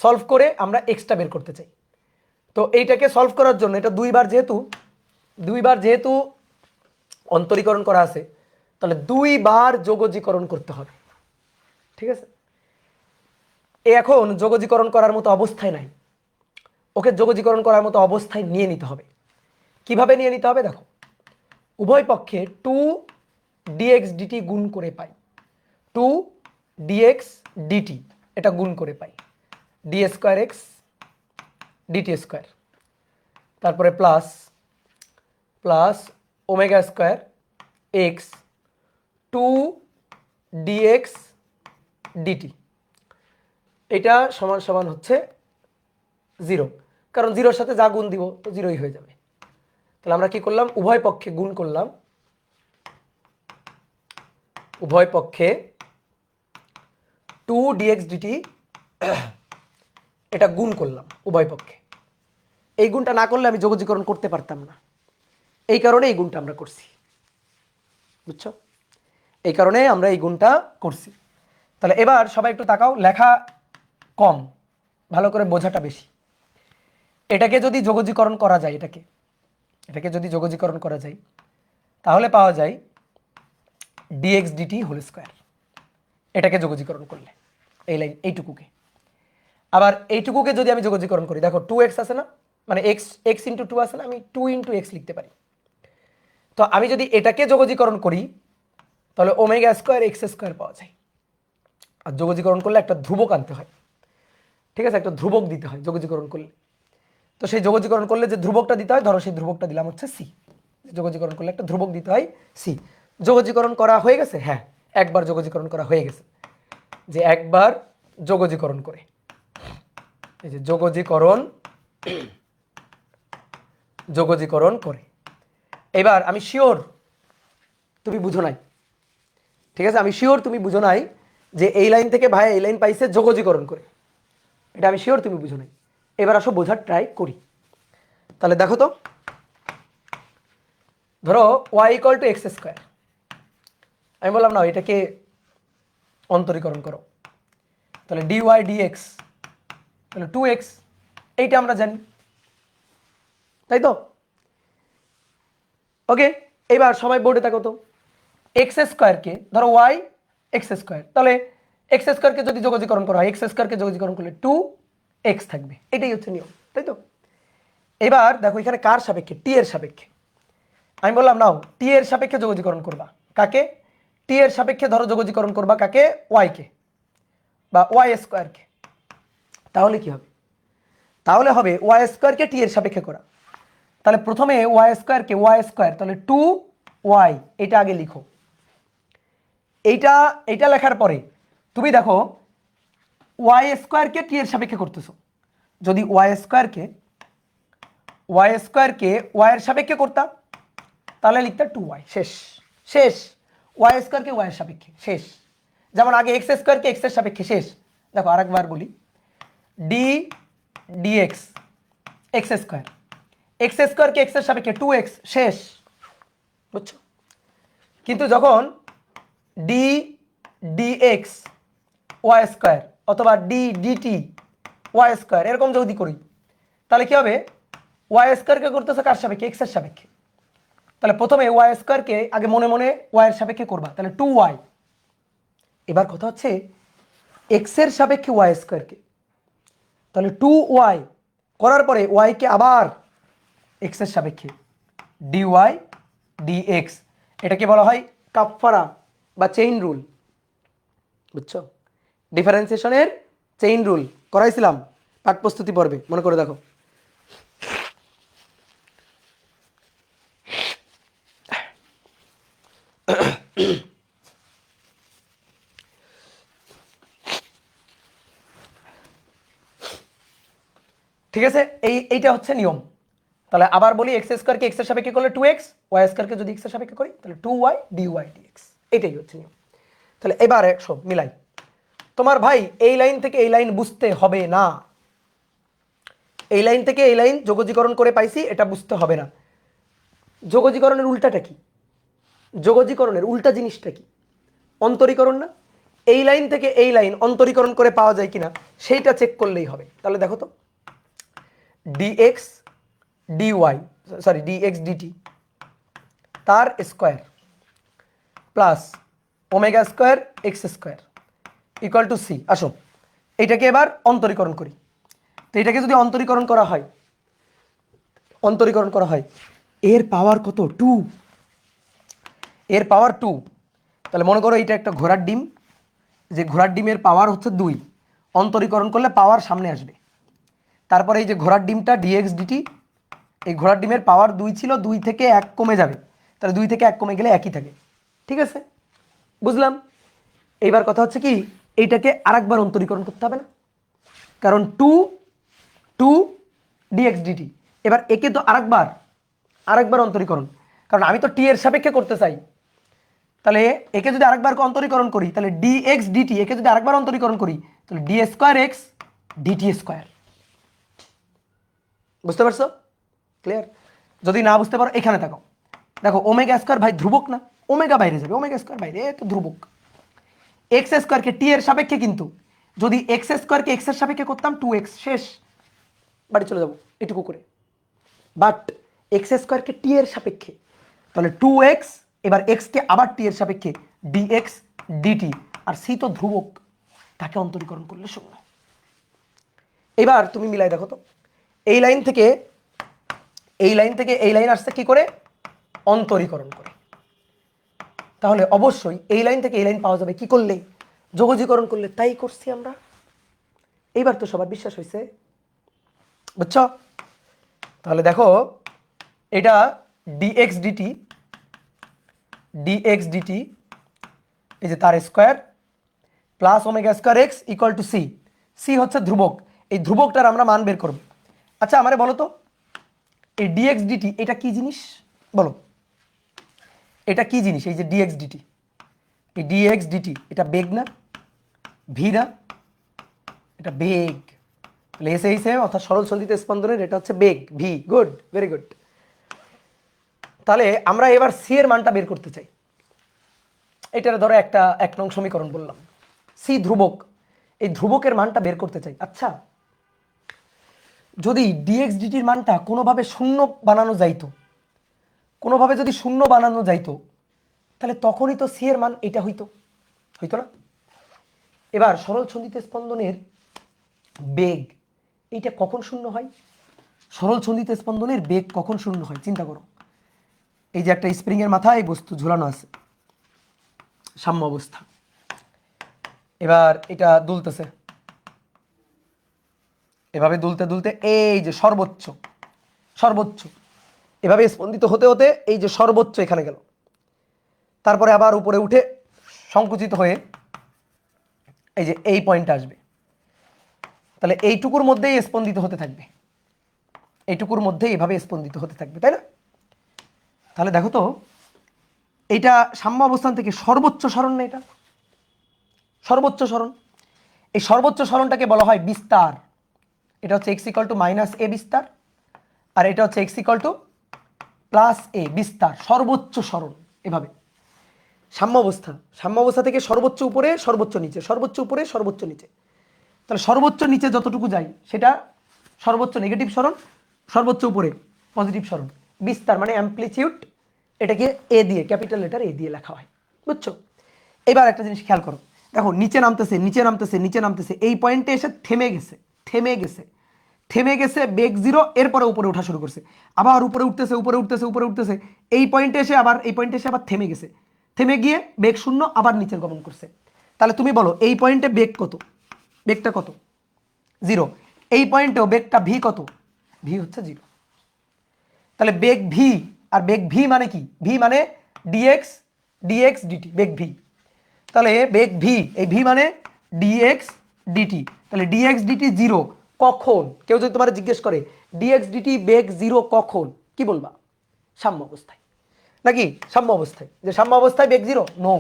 সলভ করে আমরা এক্সটা বের করতে চাই। তো এইটাকে সলভ করার জন্য এটা দুইবার যেহেতু অন্তরীকরণ করা আছে, তাহলে 2 বার যোগজীকরণ করতে হবে, ঠিক আছে। এখন যোগজীকরণ করার মতো অবস্থায় নাই, ওকে যোগজীকরণ করার মতো অবস্থায় নিয়ে নিতে হবে। কিভাবে নিয়ে নিতে হবে দেখো, উভয় পক্ষে 2 dx dt গুণ করে পাই, 2 dx dt এটা গুণ করে পাই, d square x dt square, তারপরে plus plus omega square x 2 dx dt, এটা সমান সমান হচ্ছে 0, কারণ 0-র সাথে যা গুণ দিব তো 0ই হয়ে যাবে। তাহলে আমরা কি করলাম, উভয় পক্ষে গুণ করলাম, উভয় পক্ষে 2 dx dt এটা গুণ করলাম উভয় পক্ষে। এই গুণটা না করলে আমি যোগজীকরণ করতে পারতাম না, এই কারণে এই গুণটা আমরা করছি, বুঝছো, এই কারণে আমরা এই গুণটা করছি। তাহলে এবার সবাই একটু তাকাও, লেখা কম, ভালো করে বোঝাটা বেশি। এটাকে যদি যোগজীকরণ করা যায়, এটাকে যদি যোগজীকরণ করা যায় তাহলে পাওয়া যায় dx dt হোল স্কোয়ার, এটাকে যোগজীকরণ করলে এই লাইন এইটুকুকে। আবার এইটুকুকে যদি আমি যোগজীকরণ করি, দেখো 2x আছে না, মানে x ইন্টু 2 আছে না, আমি 2 ইন্টু এক্স লিখতে পারি। তো আমি যদি এটাকে যোগজীকরণ করি তাহলে ওমেগা স্কোয়ার এক্স স্কোয়ার পাওয়া যায়। আর যোগজীকরণ করলে একটা ধ্রুবক আনতে হয়, ঠিক আছে, একটা ধ্রুবক দিতে হয় যোগজীকরণ করলে। তো সেই যোগজীকরণ করলে যে ধ্রুবকটা দিতে হয়, ধরো সেই ধ্রুবকটা দিলাম হচ্ছে সি। যোগজীকরণ করলে একটা ধ্রুবক দিতে হয় সি। যোগজীকরণ করা হয়ে গেছে, হ্যাঁ একবার যোগজীকরণ করা হয়ে গেছে, যে একবার যোগজীকরণ করে, এই যে যোগজীকরণ করে। এবার আমি শিওর তুমি বুঝো নাই, ঠিক আছে, আমি শিওর তুমি বুঝো নাই যে এই লাইন থেকে ভাই এই লাইন পাইছে যোগজীকরণ করে, এটা আমি শিওর তুমি বুঝো নাই। এবার আসো বোঝার ট্রাই করি। তাহলে দেখো তো, ধরো y equal to x square, আমি বললাম না এটাকে অন্তরীকরণ করো, তাহলে dy dx তাহলে 2x, এইটা আমরা জানি, তাই তো। ওকে, এবার সবাই বোর্ডে থাকো তো, এক্স স্কোয়ারকে ধরো y এক্স স্কোয়ার, তাহলে এক্স স্কোয়ারকে যদি যোগজীকরণ করা হয়, এক্স স্কোয়ারকে যোগজীকরণ করলে 2x থাকবে, এটাই হচ্ছে নিয়ম, তাই তো। এবার দেখো এখানে কার সাপেক্ষে, টি এর সাপেক্ষে, আমি বললাম নাও টি এর সাপেক্ষে যোগজীকরণ করবা, কাকে, টি এর সাপেক্ষে ধরো যোগজীকরণ করবা কাকে, ওয়াই কে বা ওয়াই স্কোয়ারকে। তাহলে কি হবে, তাহলে হবে ওয়াই স্কোয়ারকে টি এর সাপেক্ষে করা। তাহলে প্রথমে ওয়াই স্কোয়ারকে ওয়াই স্কোয়ার, তাহলে 2y, এটা আগে লিখো। এইটা লেখার পরে তুমি দেখো ওয়াই স্কোয়ারকে টি এর সাপেক্ষে করতেছো, যদি ওয়াই স্কোয়ারকে ওয়াই এর সাপেক্ষে করতাম তাহলে লিখতে 2y, শেষ ওয়াই স্কোয়ারকে ওয়াই এর সাপেক্ষে শেষ, যেমন আগে এক্স স্কোয়ারকে এক্স এর সাপেক্ষে শেষ। দেখো আরেকবার বলি, ডি ডিএক্স এক্স স্কোয়ারকে এক্স এর সাপেক্ষে 2x শেষ, বুঝছো। কিন্তু যখন ডি ডিএক্স ওয়াই স্কোয়ার অথবা ডি ডিটি ওয়াই স্কোয়ার এরকম যদি করি তাহলে কি হবে, ওয়াই স্কোয়ারকে করতেছে কার সাপেক্ষে, এক্স এর সাপেক্ষে। তাহলে প্রথমে ওয়াই স্কোয়ারকে আগে মনে মনে ওয়াই এর সাপেক্ষে করবা, তাহলে 2y। এবার কথা হচ্ছে এক্স এর সাপেক্ষে ওয়াই স্কোয়ারকে, তাহলে 2y করার পরে ওয়াইকে আবার এক্স এর সাপেক্ষে ডিওয়াই ডিএক্স, এটাকে বলা হয় কাফফারা বা চেইন রুল। বুঝছো? ডিফারেন্সিয়েশনের চেইন রুল করাইছিলাম পাঠ প্রস্তুতি পর্বে, মনে করে দেখো। ঠিক আছে, এইটা হচ্ছে নিয়ম। তাহলে আবার বলি, এক্স স্কোয়ারকে এক্স এর সাপেক্ষে করলে 2x, ওয়াই স্কোয়ারকে যদি এক্স এর সাপেক্ষে করি তাহলে 2y ডিওয়াই ডিএক্স, এটাই হচ্ছে নিয়ম। তাহলে এবার একশো মিলাই। তোমার ভাই এই লাইন থেকে এই লাইন বুঝতে হবে না, এই লাইন থেকে এই লাইন যোগজীকরণ করে পাইছি এটা বুঝতে হবে না। যোগজীকরণের উল্টাটা কি? যোগজীকরণের উল্টা জিনিসটা কি? অন্তরীকরণ না? এই লাইন থেকে এই লাইন অন্তরীকরণ করে পাওয়া যায় কিনা সেইটা চেক করলেই হবে। তাহলে দেখো তো, dx dy sorry dx dt তার square plus omega square x square equal to c. আসো এটাকে এবার অন্তরীকরণ করি। তো এটাকে যদি অন্তরীকরণ করা হয়, অন্তরীকরণ করা হয়, এর পাওয়ার কত? 2, এর পাওয়ার 2। তাহলে মনে করো এটা একটা ঘোড়ার ডিম, যে ঘোড়ার ডিমের পাওয়ার হচ্ছে 2, অন্তরীকরণ করলে পাওয়ার সামনে আসবে। তারপরে এই যে ঘোড়ার ডিমটা ডিএক্স ডিটি, এই ঘোড়ার ডিমের পাওয়ার 2 ছিল, 2 থেকে 1 কমে যাবে, তাহলে 2 থেকে 1 কমে গেলে একই থাকে। ঠিক আছে, বুঝলাম। এইবার কথা হচ্ছে কি, এইটাকে আরেকবার অন্তরীকরণ করতে হবে না, কারণ 2 ডিএক্স ডিটি। এবার একে তো আরেকবার অন্তরীকরণ, কারণ আমি তো টি এর সাপেক্ষে করতে চাই। তাহলে একে যদি আরেকবার অন্তরীকরণ করি তাহলে ডিএক্স ডিটি, একে যদি আরেকবার অন্তরীকরণ করি তাহলে d square x dt square. বুঝতে পারছো? ক্লিয়ার? যদি না বুঝতে পারো এখানে থাকো, দেখো ওমেগা স্কোয়ার ভাই ধ্রুবক না, ওমেগা বাইরে যাবে, ওমেগা স্কোয়ার বাইরে, তো ধ্রুবক। এক্স স্কোয়ারকে টি এর সাপেক্ষে, কিন্তু যদি এক্স স্কোয়ারকে এক্স এর সাপেক্ষে করতাম 2x, শেষ, বাড়ি চলে যাবো এটুকু করে। বাট এক্স স্কোয়ারকে টি এর সাপেক্ষে, তাহলে 2x, এবার এক্সকে আবার টি এর সাপেক্ষে ডিএক্স ডিটি, আর সি তো ধ্রুবক, তাকে অন্তরীকরণ করলে শূন্য। এবার তুমি মিলাই দেখো তো, এই লাইন থেকে এই লাইন থেকে এই লাইন আসছে কি করে? অন্তরীকরণ করে। তাহলে অবশ্যই এই লাইন থেকে এই লাইন পাওয়া যাবে কি করলে? যোগজীকরণ করলে। তাই করছি আমরা। এইবার তো সবার বিশ্বাস হয়েছে, বুঝছো? তাহলে দেখো এটা ডিএক্স ডিটি, ডিএক্স ডিটি এই যে তার square plus omega square x equal to c. C হচ্ছে ধ্রুবক, এই ধ্রুবকটার আমরা মান বের করব। আচ্ছা আমারে বলো তো, এই ডিএক্স ডিটি এটা কি জিনিস বলো? এটা কি জিনিস? এই যে ডিএক্স ডিটি, এই ডিএক্স ডিটি এটা বেগ না, ভি না? এটা বেগ। তাহলে এসে এই সেম, অর্থাৎ সরল সন্ধিত স্পন্দনের এটা হচ্ছে বেগ, ভি। Good, very good. তাহলে আমরা এবার সি এর মানটা বের করতে চাই। এটার ধরো একটা 1 নং সমীকরণ বললাম, সি ধ্রুবক, এই ধ্রুবকের মানটা বের করতে চাই। আচ্ছা যদি ডিএক্স ডিটির মানটা কোনোভাবে শূন্য বানানো যাইতো, কোনোভাবে যদি শূন্য বানানো যাইতো, তাহলে তখনই তো সি এর মান এটা হইতো, হইতো না? এবার সরল সন্ধিত স্পন্দনের বেগ এইটা কখন শূন্য হয়? সরল সন্ধিত স্পন্দনের বেগ কখন শূন্য হয় চিন্তা করো। এই যে একটা স্প্রিং এর মাথায় বস্তু ঝুলানো আছে, সাম্য অবস্থা, এবার এটা দুলতেছে, এভাবে দুলতে দুলতে এই যে সর্বোচ্চ, সর্বোচ্চ এভাবে স্পন্দিত হতে হতে এই যে সর্বোচ্চ এখানে গেল, তারপরে আবার উপরে উঠে সংকুচিত হয়ে এই যে এই পয়েন্টে আসবে। তাহলে এইটুকুর মধ্যেই স্পন্দিত হতে থাকবে, এইটুকুর মধ্যেই এভাবে স্পন্দিত হতে থাকবে, তাই না? তাহলে দেখো তো, এইটা সাম্য অবস্থান থেকে সর্বোচ্চ সরণ না? এটা সর্বোচ্চ সরণ। এই সর্বোচ্চ সরণটাকে বলা হয় বিস্তার। এটা হচ্ছে এক্স ইকুয়াল টু মাইনাস এ বিস্তার, আর এটা হচ্ছে এক্স ইকুয়াল টু প্লাস এ বিস্তার, সর্বোচ্চ সরণ। এভাবে সাম্য অবস্থা, সাম্য অবস্থা থেকে সর্বোচ্চ উপরে সর্বোচ্চ নিচে, সর্বোচ্চ উপরে সর্বোচ্চ নিচে। তাহলে সর্বোচ্চ নিচে যতটুকু যায় সেটা সর্বোচ্চ নেগেটিভ সরণ, সর্বোচ্চ উপরে পজিটিভ সরণ। বিস্তার মানে অ্যাম্প্লিটিউড, এটাকে এ দিয়ে, ক্যাপিটাল লেটার এ দিয়ে লেখা হয়, বুঝছো? এবার একটা জিনিস খেয়াল করো, দেখো নিচে নামতেছে নিচে নামতেছে নিচে নামতেছে, এই পয়েন্টে এসে থেমে গেছে থেমে গেছে থেমে গেছে, বেগ 0, এরপরে উপরে ওঠা শুরু করছে, আবার উপরে উঠতেছে উপরে উঠতেছে উপরে উঠতেছে, এই পয়েন্টে এসে আবার এই পয়েন্টে এসে আবার থেমে গেছে, থেমে গিয়ে বেগ 0, আবার নিচের গমন করছে। তাহলে তুমি বলো এই পয়েন্টে বেগ কত? বেগটা কত? 0। এই পয়েন্টেও বেগটা ভি কত? ভি হচ্ছে 0। তাহলে বেগ ভি, আর বেগ ভি মানে কি? ভি মানে ডিএক্স ডিএক্স ডিটি, বেগ ভি। তাহলে বেগ ভি, এই ভি মানে ডিএক্স ডিটি। তাহলে ডিএক্স ডিটি 0 কখন? কেউ যদি তোমার জিজ্ঞেস করে ডিএক্স ডিটি বেগ 0 কখন, কি বলবা? সাম্য অবস্থায়, নাকি? সাম্য অবস্থায়। যে সাম্য অবস্থায় বেগ 0? নো,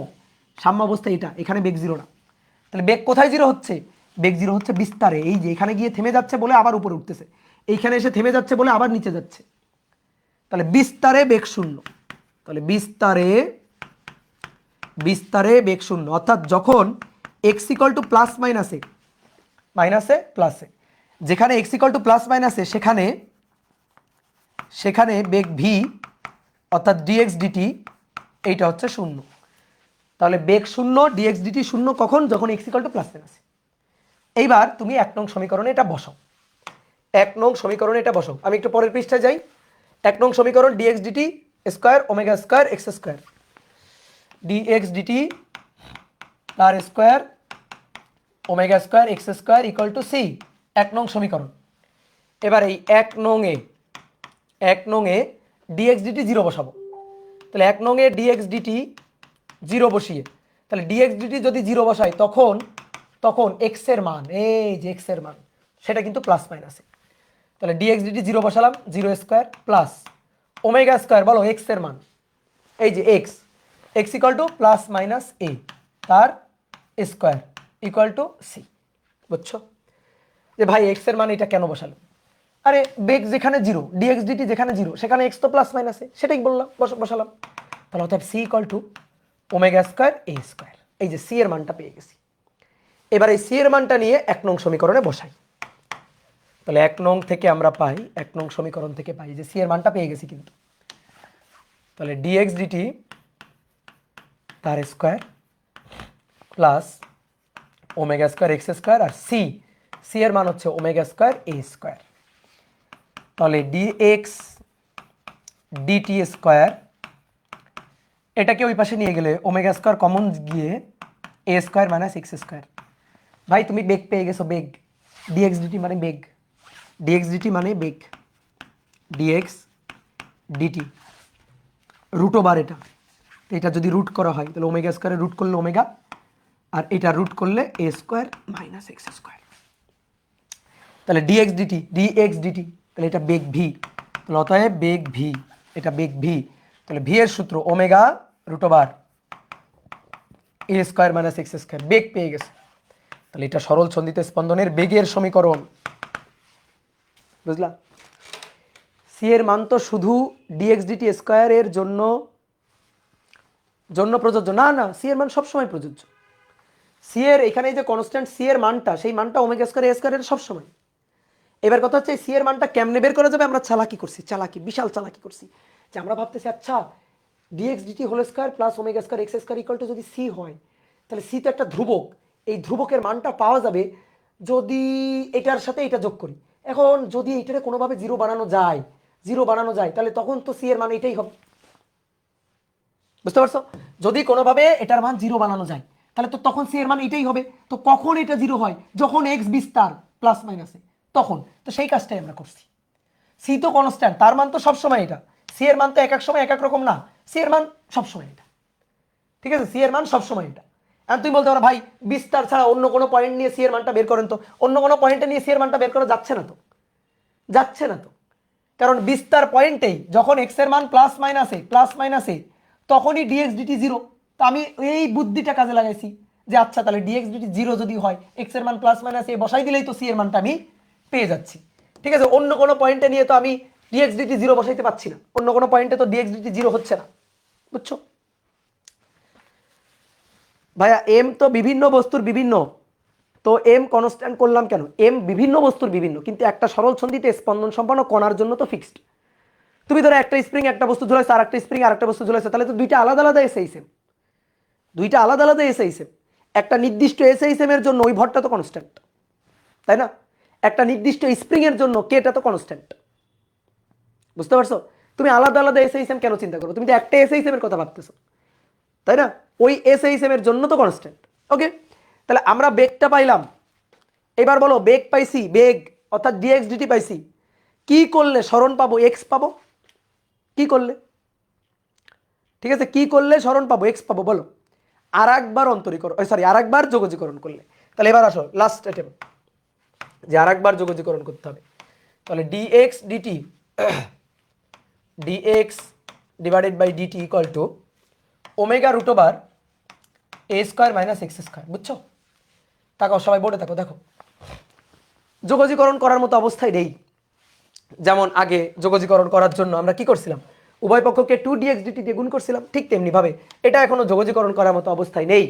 সাম্য অবস্থায় এটা, এখানে বেগ 0 না। তাহলে বেগ কোথায় 0 হচ্ছে? বেগ 0 হচ্ছে বিস্তারে, এই যে এখানে গিয়ে থেমে যাচ্ছে বলে আবার উপরে উঠতেছে, এইখানে এসে থেমে যাচ্ছে বলে আবার নিচে যাচ্ছে। তাহলে বিস্তারে বেগ 0। তাহলে বিস্তারে বিস্তারে বেগ 0, অর্থাৎ যখন x ইকুয়াল টু প্লাস মাইনাসে মাইনাসে প্লাসে, যেখানে x ইকুয়াল টু প্লাস মাইনাসে সেখানে সেখানে বেগ ভি অর্থাৎ ডিএক্স ডিটি এইটা হচ্ছে 0। তাহলে বেগ 0 ডিএক্স ডিটি 0 কখন? যখন x ইকুয়াল টু প্লাস মাইনাসে। এইবার তুমি 1 নং সমীকরণে এটা বসাও, 1 নং সমীকরণে এটা বসাও। আমি একটু পরের পৃষ্ঠায় যাই। 1 নং সমীকরণ dx dt square omega square x square, dx dt তার square omega square x square equal to c, 1 নং সমীকরণ। এবার এই 1 নং এ ডিএক্স ডিটি 0 বসাবো। তাহলে 1 নং এ ডিএক্স ডিটি 0 বসিয়ে, তাহলে ডিএক্স ডিটি যদি 0 বসাই তখন এক্স এর মান, এই যে এক্স এর মান সেটা কিন্তু প্লাস মাইনাসে। তাহলে ডিএক্স ডিটি 0 বসালাম, 0 স্কোয়ার প্লাস ওমেগা স্কোয়ার, বলো এক্স এর মান, এই যে x, x equal to plus minus a তার স্কোয়ার ইকুয়াল টু সি। বুঝছো যে ভাই এক্স এর মান এটা কেন বসালাম? আরে বেগ যেখানে 0, ডিএক্স ডিটি যেখানে 0, সেখানে এক্স তো প্লাস মাইনাসে, সেটাই বললাম বসালাম। তাহলে অর্থাৎ c equal to omega square a square, এই যে সি এর মানটা পেয়ে গেছি। এবার এই সি এর মানটা নিয়ে 1 নং সমীকরণে বসাই। তাহলে 1 নং থেকে আমরা পাই, 1 নং সমীকরণ থেকে পাই যে সি এর মানটা পেয়ে গেছি কিন্তু। তাহলে ডিএক্স ডিটি তার square plus omega square x square, আর সি এর মান হচ্ছে ওমেগা স্কোয়ার এ স্কোয়ার। তাহলে ডিএক্স ডিটি স্কোয়ার, এটাকে ওই পাশে নিয়ে গেলে ওমেগা স্কোয়ার কমন গিয়ে a square minus x square. ভাই তুমি বেগ পেয়ে গেছো, বেগ ডিএক্স ডিটি মানে বেগ, ডিএক্স ডিটি মানে বেগ, ডিএক্স ডিটি রুট ওভার এটা, তো এটা যদি রুট করা হয় তাহলে ওমেগা স্কোয়ারে রুট করলে ওমেগা, আর এটা রুট করলে এ স্কোয়ার মাইনাস এক্স স্কোয়ার। তাহলে ডিএক্স ডিটি তাহলে এটা বেগ ভি, তাহলে অতএব বেগ ভি, এটা বেগ ভি। তাহলে ভি এর সূত্র omega root over a square minus x square, বেগ পেয়ে গেছে। তাহলে এটা সরল ছন্দিত স্পন্দনের বেগের সমীকরণ, বুঝলা? সি এর মান তো শুধু ডিএক্স ডিটি স্কোয়ারের জন্য প্রযোজ্য না, সি এর মান সবসময় প্রযোজ্য। সি এর এখানে যে কনস্ট্যান্ট সি এর মানটা, সেই মানটা ওমেগা স্কোয়ার এ স্কোয়ারের সবসময়। এবার কথা হচ্ছে সি এর মানটা কেমনে বের করা যাবে? আমরা চালাকি করছি, বিশাল চালাকি করছি, যে আমরা ভাবতেছি আচ্ছা dx dt whole square plus omega square x square equal to যদি সি হয়, তাহলে সি তো একটা ধ্রুবক, এই ধ্রুবকের মানটা পাওয়া যাবে যদি এটার সাথে এটা যোগ করি। এখন যদি এটারে কোনোভাবে জিরো বানানো যায় তাহলে তখন তো সি এর মান এটাই হবে, বুঝতে পারছো? যদি কোনোভাবে এটার মান 0 বানানো যায় তাহলে তো তখন সি এর মান এটাই হবে। তো কখন এটা 0 হয়? যখন এক্স বিস্তার প্লাস মাইনাসে, তখন। তো সেই কাজটাই আমরা করছি। সি তো কনস্ট্যান্ট, তার মান তো সবসময় এটা, সি এর মান তো এক এক সময় এক এক রকম না, সি এর মান সবসময় এটা, ঠিক আছে? সি এর মান সবসময় এটা। আর তুমি বলতে পারো ভাই বিস্তার ছাড়া অন্য কোনো পয়েন্ট নিয়ে সি এর মানটা বের করেন তো, অন্য কোনো পয়েন্টে নিয়ে সি এর মানটা বের করা যাচ্ছে না তো, কারণ বিস্তার পয়েন্টেই যখন এক্স এর মান প্লাস মাইনাসে তখনই ডিএক্স ডিটি 0। তো আমি এই বুদ্ধিটা কাজে লাগাইছি যে আচ্ছা তাহলে ডিএক্স ডিটি 0 যদি হয়, এক্স এর মান প্লাস মাইনাসে বসাই দিলেই তো সি এর মানটা আমি পেয়ে যাচ্ছি, ঠিক আছে? অন্য কোনো পয়েন্টে নিয়ে তো আমি ডিএক্স ডিটি 0 বসাইতে পারছি না, অন্য কোনো পয়েন্টে তো ডিএক্স ডিটি 0 হচ্ছে না, বুঝছো? ভাইয়া এম তো বিভিন্ন বস্তুর বিভিন্ন, তো এম কনস্ট্যান্ট করলাম কেন? এম বিভিন্ন বস্তুর বিভিন্ন, কিন্তু একটা সরল ছন্দিতে স্পন্দন সম্পন্ন কণার জন্য তো ফিক্সড। তুমি ধরো একটা স্প্রিং একটা বস্তু ঝুলাইছো, আর একটা স্প্রিং আর একটা বস্তু ঝুলাইছো, তাহলে তো দুইটা আলাদা আলাদা এসে, দুইটা আলাদা আলাদা এসে একটা নির্দিষ্ট এসএইচএম এর জন্য ওই ভরটা তো কনস্ট্যান্ট, তাই না? একটা নির্দিষ্ট স্প্রিং এর জন্য কেটা তো কনস্ট্যান্ট। বুঝতে পারছো? তুমি আলাদা আলাদা এসএইচএম কেন চিন্তা করো? তুমি তো একটা এসএইচএম এর কথা ভাবতেছো, তাই না? ওই এসএইচএম এর জন্য তো কনস্ট্যান্ট। ওকে, তাহলে আমরা বেগটা পাইলাম। এবার বলো বেগ পাইছি, বেগ অর্থাৎ ডিএক্স ডিটি পাইছি, কি করলে সরণ পাবো? এক্স পাবো। কি করলে? ঠিক আছে, কি করলে সরণ পাবো? এক্স পাবো। বলো, আর একবার অন্তরীকরণ, সরি আর একবার যোগজীকরণ করলে। তাহলে এবার আসো লাস্ট অ্যাটেম্প, যে আর একবার যোগজীকরণ করতে হবে। তাহলে dx dt dx divided by dt equal to omega root over a square minus x square. বুঝছো? তাকাও সবাই বোর্ডে থাকো, দেখো যোগজীকরণ করার মতো অবস্থায় নেই। যেমন আগে যোগজীকরণ করার জন্য আমরা কি করছিলাম? উভয় পক্ষকে 2 dx dt দিয়ে গুণ করছিলাম, ঠিক তেমনি ভাবে এটা এখনো যোগজীকরণ করার মতো অবস্থায় নেই।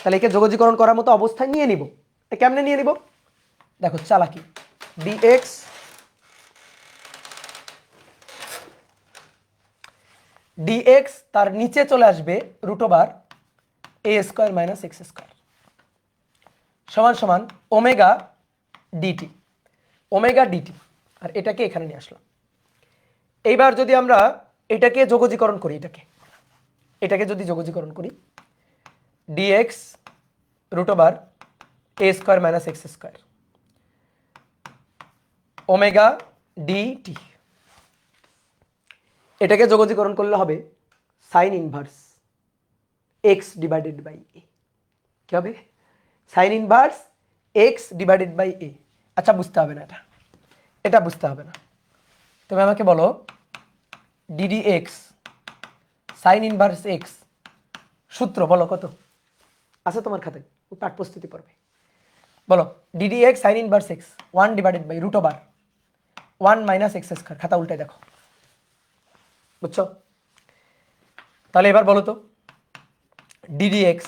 তাহলে একে যোগজীকরণ করার মতো অবস্থায় নিয়ে নিব। কেমনে নিয়ে নিব? দেখো চালাকি, dx dx তার নিচে চলে আসবে root over a square minus x square সমান সমান ওমেগা ডিটি, ওমেগা ডিটি। আর এটাকে এখানে নিয়ে আসলাম। এইবার যদি আমরা এটাকে যোগজীকরণ করি, এটাকে যদি যোগজীকরণ করি, dx root over a square minus x square omega dt, এটাকে যোগজীকরণ করলে হবে sine inverse x divided by a. কি হবে? Sine inverse x divided by a. আচ্ছা বুঝতে হবে না, এটা বুঝতে হবে না। তুমি আমাকে বলো dd x sine inverse x সূত্র বলো কত আছে তোমার খাতায়? পাঠ প্রস্তুতি পড়বে। বলো dd x sine inverse x 1 divided by root over 1 minus x square. খাতা উল্টে দেখো, বুঝছো? তাহলে এবার বলো তো dd x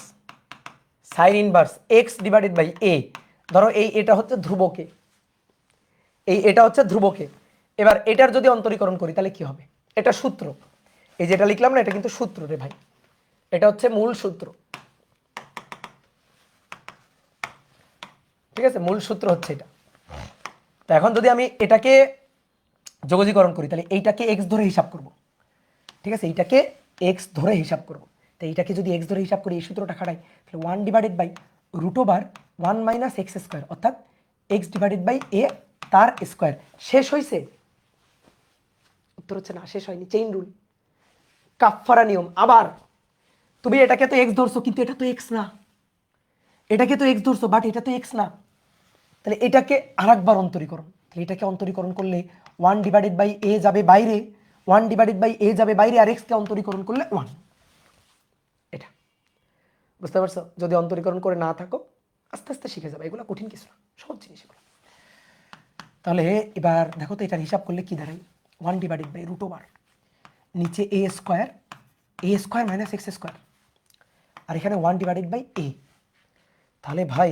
sine inverse x divided by a. ধরো এটা হচ্ছে ধ্রুবকে, এটা হচ্ছে ধ্রুবকে। এবার এটার যদি অন্তরীকরণ করি তাহলে কি হবে? এটা সূত্র, এই যেটা লিখলাম না, এটা কিন্তু সূত্র রে ভাই, এটা হচ্ছে মূল সূত্র। ঠিক আছে, মূল সূত্র হচ্ছে এটা। তো এখন যদি আমি এটাকে যোগজীকরণ করি তাহলে এইটাকে এক্স ধরে হিসাব করব। ঠিক আছে, এইটাকে এক্স ধরে হিসাব করব। তো এইটাকে যদি এক্স ধরে হিসাব করি, এই সূত্রটা খাটাই, তাহলে 1 divided by root over 1 minus x square, অর্থাৎ এক্স ডিভাইডেড বাই এ তার স্কোয়ার। শেষ হয়েছে? উত্তর হচ্ছে না, শেষ হয়নি। চেইন রুল, কাফফারা নিয়ম। আবার তুমি এটাকে তো এক্স ধরছো, কিন্তু এটা তো এক্স না। এটাকে তো এক্স ধরছো, বাট এটা তো এক্স না। তাহলে এটাকে আরেকবার অন্তরীকরণ, তাহলে এটাকে অন্তরীকরণ করলে 1 ডিভাইডেড বাই এ যাবে বাইরে, 1 ডিভাইডেড বাই এ যাবে বাইরে, আর এক্সকে অন্তরীকরণ করলে 1। এটা বুঝতে পারছো? যদি অন্তরীকরণ করে না থাকো আস্তে আস্তে শিখে যাবে, এগুলো কঠিন কিছু না, সহজ জিনিস এগুলো। তাহলে এবার দেখো তো এটার হিসাব করলে কি দাঁড়ায়? 1 ডিভাইডেড বাই রুট ওভার নিচে a square minus x square, আর এখানে 1 ডিভাইডেড বাই এ। তাহলে ভাই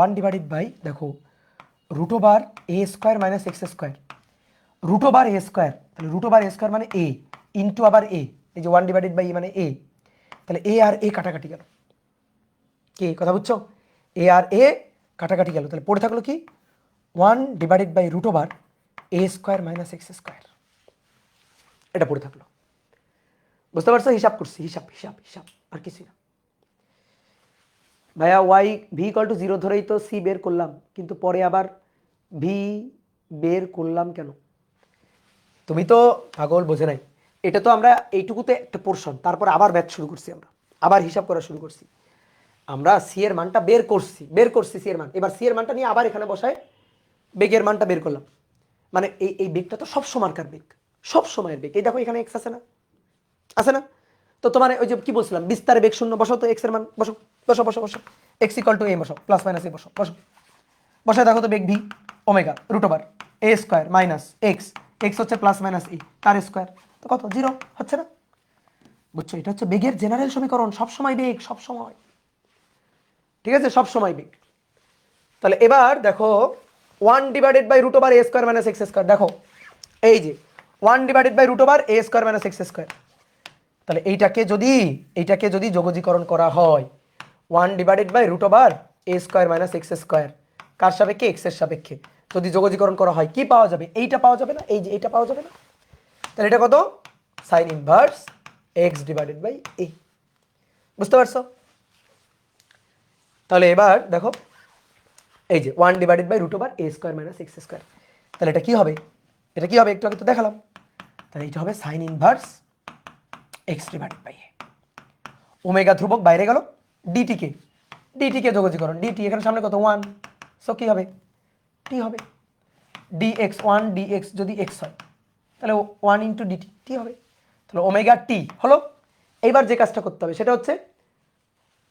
1 ডিভাইডেড বাই দেখো root over a square minus x square, root over a square, তাহলে রুট ওভার এ স্কোয়ার মানে এ ইন্টু আবার এ, এই যে 1 ডিভাইডেড বাই মানে এ। তাহলে এ আর এ কাটাকাটি গেল, কি কথা বুঝছো? এ আর এ কাটাকাটি গেল, তাহলে পড়ে থাকলো কি 1 divided by root over a square minus x square, এটা পড়ে থাকলো। বুঝতে পারছো? হিসাব করছি, হিসাব হিসাব হিসাব, আর কিছুই না। ভাইয়া ওয়াই ভি ইকুয়াল টু 0 ধরেই তো সি বের করলাম, কিন্তু পরে আবার ভি বের করলাম কেন? তুমি তো পাগল, বোঝে নাই। এটা তো আমরা এইটুকুতে একটা পোর্শন, তারপর আবার ম্যাথ শুরু করছি, আমরা আবার হিসাব করা শুরু করছি। আমরা সি এর মানটা বের করছি সি এর মান। এবার সি এর মানটা নিয়ে আবার এখানে বসায় বেগের মানটা বের করলাম। মানে এই বেগটা তো সব সময়কার বেগ, সব সময়ের বেগ। এই দেখো এখানে এক্স আছে না, আছে না? তো তোমার ওই যে কি বলছিলাম, বিস্তারে বেগ শূন্য, বসো তো এক্স এর মান, বসো বসো বসো বসো, এক্স ইকুয়াল টু এ বসো, প্লাস মাইনাস এ বসো বসো, বসায় দেখো তো বেগ V omega root over a square minus x, x হচ্ছে প্লাস মাইনাস এ তার স্কোয়ার, তো কত? 0 হচ্ছে না? বুঝছো? এটা হচ্ছে বেগের জেনারেল সমীকরণ, সব সময় বেগ, সব সময়। ঠিক আছে, সব সময় বেগ। তাহলে এবার দেখো 1 divided by root over a square minus x square, দেখো এই যে 1 divided by root over a square minus x square. তাহলে এইটাকে যদি যোগজীকরণ করা হয়, 1/√a² - x², কার সাপেক্ষে? x এর সাপেক্ষে। যদি যোগজীকরণ করা হয় কি পাওয়া যাবে? এইটা পাওয়া যাবে না, এই যে এইটা পাওয়া যাবে না। তাহলে এটা কত? sin inverse x/a। বুঝতে পারছো? তাহলে এবার দেখো এই যে 1/√a² - x²। তাহলে এটা কি হবে? এটা কি হবে? একটু আগে তো দেখালাম। তাহলে এটা হবে sin ইনভার্স x/a। ওমেগা ধ্রুবক বাইরে গেল, ডিটিকে যোগজীকরণ, ডিটি এখানে সামনে কত? 1, সো কি হবে? টি হবে। dx 1 dx যদি x হয় তাহলে 1 ইন্টু ডিটি টি হবে। তাহলে ওমেগা টি হলো। এইবার যে কাজটা করতে হবে সেটা হচ্ছে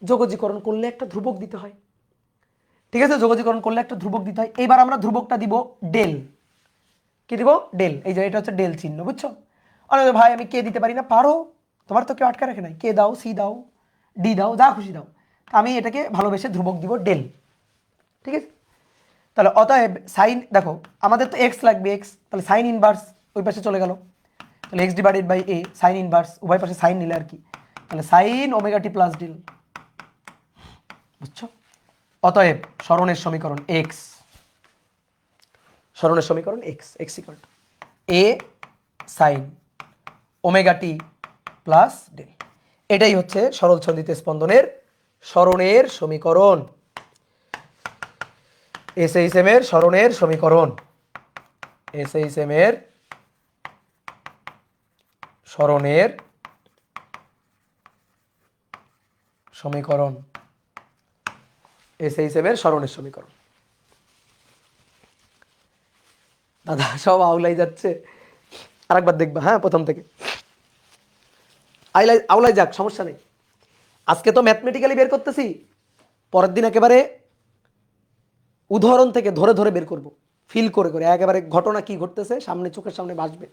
যোগজীকরণ করলে একটা ধ্রুবক দিতে হয়। ঠিক আছে, যোগজীকরণ করলে একটা ধ্রুবক দিতে হয়। এইবার আমরা ধ্রুবকটা দিব ডেল। কি দিব? ডেল। এই যে এটা হচ্ছে ডেল চিহ্ন, বুঝছো? অনেক ভাই আমি কে দিতে পারি না, পারো, তোমার তো কেউ আটকা রাখে নাই। কে দাও, সি দাও, ডি দাও, যা খুশি দাও। আমি এটাকে ভালোবেসে ধ্রুবক দিব ডেল। ঠিক আছে, তাহলে অতএব সাইন, দেখো আমাদের তো এক্স লাগবে, এক্স, তাহলে সাইন ইনভার্স ওই পাশে চলে গেল। তাহলে x/a সাইন ইনভার্স, উভয় পাশে সাইন নিলে আর কি, তাহলে sine omega t plus del. বুঝছো? অতএব সরণের সমীকরণ এক্স, সরণের সমীকরণ x, x equal to a sine omega t plus del. এটাই হচ্ছে সরল ছন্দিত স্পন্দনের সরণের সমীকরণ, এসএইচএম এর সরণের সমীকরণ, এসএইচএম এর সরণের সমীকরণ, এসএইচএম এর সরণের সমীকরণ। দাদা সব আউলাই যাচ্ছে, আরেকবার দেখবা, হ্যাঁ প্রথম থেকে আউলাই যাক, সমস্যা নেই। আজকে তো ম্যাথমেটিক্যালি বের করতেছি, পরের দিন একেবারে উদাহরণ থেকে ধরে ধরে বের করব, ফিল করে করে একেবারে ঘটনা কি ঘটতেছে সামনে চোখের সামনে ভাসবে।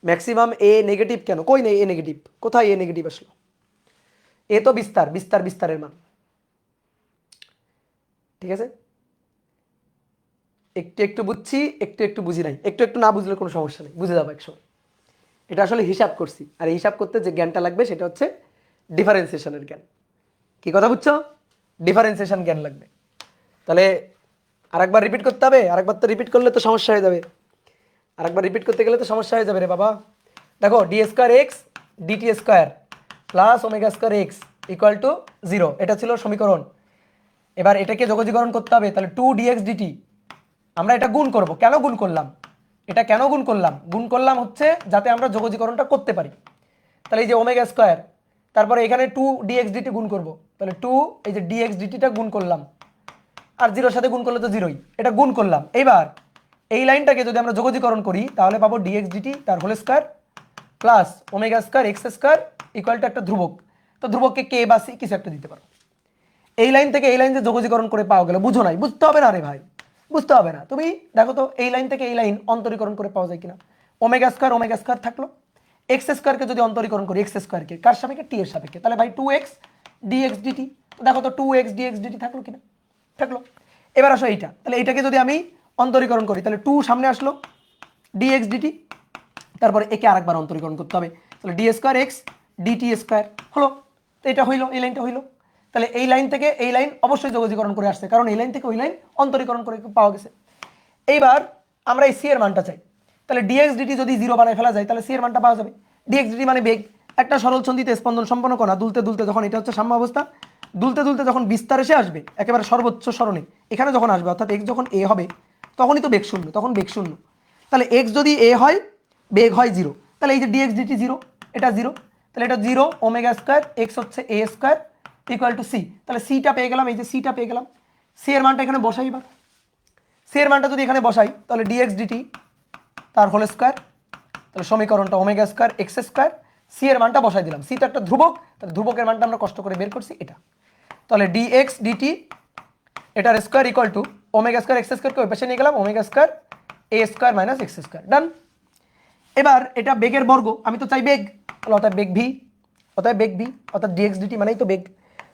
ম্যাক্সিমাম এ নেগেটিভ কেন? কই নেই এ নেগেটিভ, কোথায় এ নেগেটিভ আসলো? এ তো বিস্তার, বিস্তারের মান। ঠিক আছে, একটু একটু বুঝছি, একটু একটু বুঝি নাই, একটু একটু না বুঝলে কোনো সমস্যা নেই, বুঝে যাবো একসময়। এটা আসলে হিসাব করছি, আর এই হিসাব করতে যে জ্ঞানটা লাগবে সেটা হচ্ছে ডিফারেন্সিয়েশনের জ্ঞান। কি কথা বুঝছো? ডিফারেন্সিয়েশন জ্ঞান লাগবে। তাহলে আরেকবার রিপিট করতে হবে, আরেকবার তো রিপিট করলে তো সমস্যা হয়ে যাবে, আরেকবার রিপিট করতে গেলে তো সমস্যা হয়ে যাবে রে বাবা। দেখো d² x dt² plus omega x equal to 0, এটা ছিল সমীকরণ। এবার এটাকে যোগজীকরণ করতে হবে, তাহলে 2 dx dt, আমরা এটা গুণ করব। কেন গুণ করলাম? এটা কেন গুণ করলাম? গুণ করলাম হচ্ছে যাতে আমরা যোগজীকরণটা করতে পারি। তাহলে এই যে ওমেগা², তারপরে এখানে 2 dx dt গুণ করব, তাহলে 2 এই যে dx dt গুণ করলাম, আর 0-র সাথে গুণ করলে তো 0ই, এটা গুণ করলাম। এইবার এই লাইনটাকে যদি আমরা যোগজীকরণ করি তাহলে পাবো dx dt তার whole square plus omega x² equal to একটা ধ্রুবক। তো ধ্রুবককে কে বা সি কিছু একটা দিতে পারো। এই লাইন থেকে এই লাইন যে যোগজীকরণ করে পাওয়া গেল, বুঝো নাই? বুঝতে হবে না রে ভাই, বুঝতে হবে না। তুমি দেখো তো এই লাইন থেকে এই লাইন অন্তরীকরণ করে পাওয়া যায় কিনা। ওমেগা² থাকলো, x² কে যদি অন্তরীকরণ করি, x² কে কার সাপেক্ষে? টি এর সাপেক্ষে, তাহলে ভাই 2x dx dt, দেখো তো 2x dx dt থাকলো কিনা? থাকলো। এবার আসো এইটা, তাহলে এইটাকে যদি আমি অন্তরীকরণ করি তাহলে 2 সামনে আসলো, dx dt, তারপরে একে আরেকবার অন্তরীকরণ করতে হবে, তাহলে d² x dt² হলো। তো এটা হইলো, এই লাইনটা হইলো। তাহলে এই লাইন থেকে এই লাইন অবশ্যই যোগজীকরণ করে আসছে, কারণ এই লাইন থেকে ওই লাইন অন্তরীকরণ করে পাওয়া গেছে। এইবার আমরা এই সি এর মানটা চাই, তাহলে dx dt যদি 0 বানায় ফেলা যায় তাহলে সি এর মানটা পাওয়া যাবে। dx dt মানে বেগ, একটা সরল ছন্দিতে স্পন্দন সম্পন্ন করা, দুলতে দুলতে যখন, এটা হচ্ছে সাম্য অবস্থা, দুলতে দুলতে যখন বিস্তার এসে আসবে একেবারে সর্বোচ্চ স্মরণে এখানে যখন আসবে, অর্থাৎ x যখন a হবে তখনই তো বেগ শূন্য, তখন বেগ শূন্য। তাহলে x যদি a হয়, বেগ হয় 0, তাহলে এই যে dx dt 0, এটা 0, তাহলে এটা 0 ওমেগা² x হচ্ছে a² ইকুয়াল টু সি। তাহলে সিটা পেয়ে গেলাম, এই যে সিটা পেয়ে গেলাম। সি এর মানটা এখানে বসাই, এবার সি এর মানটা যদি এখানে বসাই তাহলে dx dt তার হোল স্কয়ার, তাহলে সমীকরণটা ওমেগা² x², সি এর মানটা বসাই দিলাম, সি তো একটা ধ্রুবক, তাহলে ধ্রুবকের মানটা আমরা কষ্ট করে বের করছি এটা। তাহলে dx dt এটার স্কয়ার ইকুয়াল টু ওমেগা² x² কে ওই পাশে নিয়ে গেলাম, ওমেগা² a² - x², ডান। এবার এটা বেগের বর্গ, আমি তো চাই বেগ, তাহলে অর্থাৎ বেগ ভি, অর্থাৎ বেগ ভি, অর্থাৎ dx dt মানেই তো বেগ।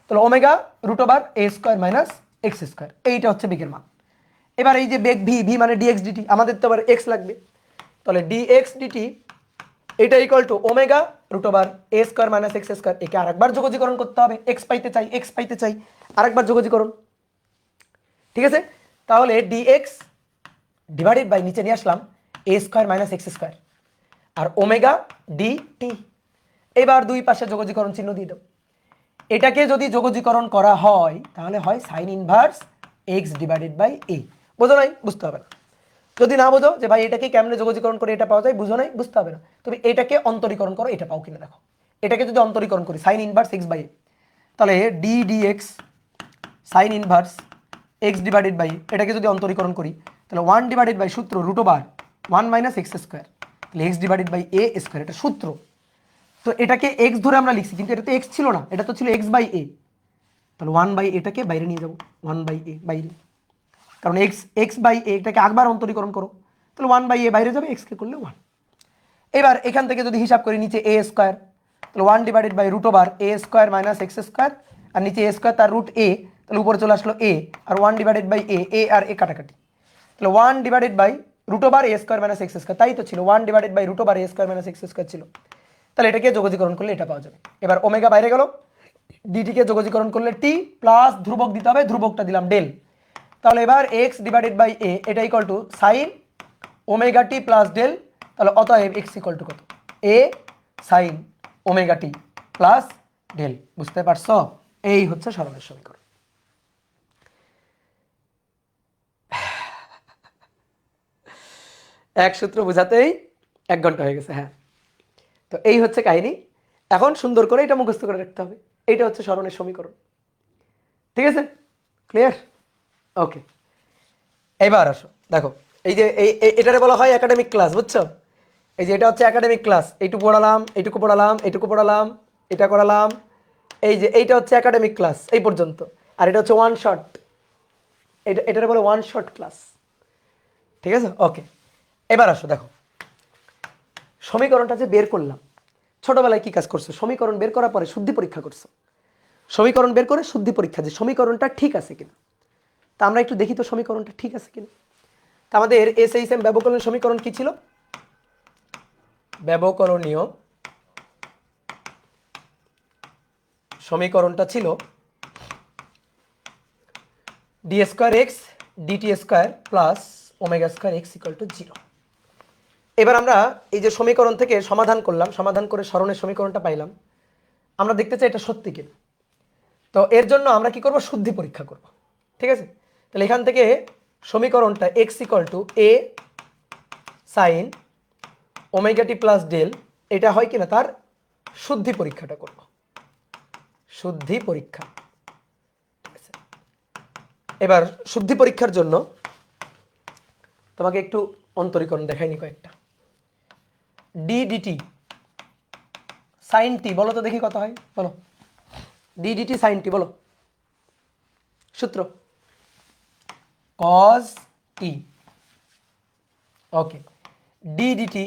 তাহলে ওমেগা√a² - x², এইটা হচ্ছে বেগের মান। এবার এই যে বেগ ভি, ভি মানে dx dt, আমাদের তো আবার x লাগবে, তাহলে dx dt এটা equal to root over a square minus x square, একে আরেকবার যোগজীকরণ করতে হবে, এক্স পাইতে চাই আরেকবার যোগজীকরণ। ঠিক আছে, তাহলে ডিএক্স ডিভাইডেড বাই নিচে নিয়ে আসলাম এ স্কোয়ার মাইনাস এক্স স্কোয়ার আর ওমেগা ডি টি। এবার দুই পাশে যোগজীকরণ চিহ্ন দিয়ে দাও। এটাকে যদি যোগজীকরণ করা হয় তাহলে হয় sine inverse x divided by a. বোঝো নাই? বুঝতে হবে না। যদি না বোঝো যে ভাই এটাকে কেমনে যোগজীকরণ করে এটা পাওয়া যায়, বুঝো নাই, বুঝতে হবে না। তুমি এটাকে অন্তরীকরণ করো, এটা পাও কিনা দেখো। এটাকে যদি অন্তরীকরণ করি sine inverse x by a, তাহলে d dx sine inverse x divided by, এটাকে যদি অন্তরীকরণ করি তাহলে 1 ডিভাইডেড বাই সূত্র root over 1 minus x square, তাহলে x divided by a square, এটা সূত্র। তো এটাকে এক্স ধরে আমরা লিখছি, কিন্তু এটা তো এক্স ছিল না, এটা তো ছিল এক্স বাই এ। তাহলে 1 বাই এটাকে বাইরে নিয়ে যাবো, 1 বাই এ বাইরে, কারণ এক্স বাই এ এটাকে একবার অন্তরীকরণ করো, তাহলে 1 বাই এ বাইরে যাবে, এক্সকে করলে 1। এবার এখান থেকে যদি হিসাব করি নিচে এ স্কোয়ার, তাহলে 1 divided by root over a square minus x square, আর নিচে এ স্কোয়ার তার রুট এ, তাহলে উপরে চলে আসলো এ, আর 1 ডিভাইডেড বাই এ আর এ কাটাকাটি, তাহলে 1 divided by root over a square minus x square, তাই তো ছিল 1 divided by root over a square minus x square ছিল। তাহলে এটাকে যোগজীকরণ করলে এটা পাওয়া যাবে। এবার ওমেগা বাইরে গেল, ডিটিকে যোগজীকরণ করলে টি প্লাস ধ্রুবক দিতে হবে, ধ্রুবকটা দিলাম ডেল। তাহলে এবার এক্স ডিভাইডেড বাই এ এটা equal to sine omega t plus del, তাহলে অতএব এক্স ইকুয়াল টু কত, a sine omega t plus del. বুঝতে পারছো? এই হচ্ছে সরলের সমীকরণ। এক সূত্র বোঝাতেই 1 ঘন্টা হয়ে গেছে। হ্যাঁ, তো এই হচ্ছে কাহিনী। এখন সুন্দর করে এটা মুখস্থ করে রাখতে হবে। এইটা হচ্ছে সরলের সমীকরণ। ঠিক আছে, ক্লিয়ার? ওকে, এবার আসো দেখো, এই যে এটারে বলা হয় একাডেমিক ক্লাস, বুঝছো? এই যে এটা হচ্ছে একাডেমিক ক্লাস, এইটুকু পড়ালাম, এইটুকু পড়ালাম, এইটুকু পড়ালাম, এটা করালাম, এই যে এইটা হচ্ছে একাডেমিক ক্লাস এই পর্যন্ত। আর এটা হচ্ছে ওয়ান শট, এটারে বলে ওয়ান শট ক্লাস। ঠিক আছে, ওকে। এবার আসো দেখো, সমীকরণটা যে বের করলাম, ছোটবেলায় কি কাজ করছো? সমীকরণ বের করার পরে শুদ্ধি পরীক্ষা করছো। সমীকরণ বের করে শুদ্ধি পরীক্ষা, যে সমীকরণটা ঠিক আছে কিনা। তা আমরা একটু দেখি তো সমীকরণটা ঠিক আছে কিনা। তা আমাদের এসএইচএম ব্যবকলনীয় সমীকরণ কি ছিল? ব্যবকলনীয় সমীকরণটা ছিল d square x dt square plus omega square x equal to 0। এবার আমরা এই যে সমীকরণ থেকে সমাধান করলাম, সমাধান করে সরণের সমীকরণটা পাইলাম। আমরা দেখতে চাই এটা সত্যি কিনা। তো এর জন্য আমরা কি করব? শুদ্ধি পরীক্ষা করব। ঠিক আছে, তাহলে এখান থেকে সমীকরণটা x equal to a sine omega t plus del, এটা হয় কিনা তার শুদ্ধি পরীক্ষাটা করব। শুদ্ধি পরীক্ষা। ঠিক আছে, এবার শুদ্ধি পরীক্ষার জন্য তোমাকে একটু অন্তরীকরণ দেখাইনি কয়েকটা। ডি ডিটি সাইন টি, বলো তো দেখি কত হয়, বলো। ডি ডিটি সাইন টি, বলো সূত্র cos টি। ওকে, ডি ডিটি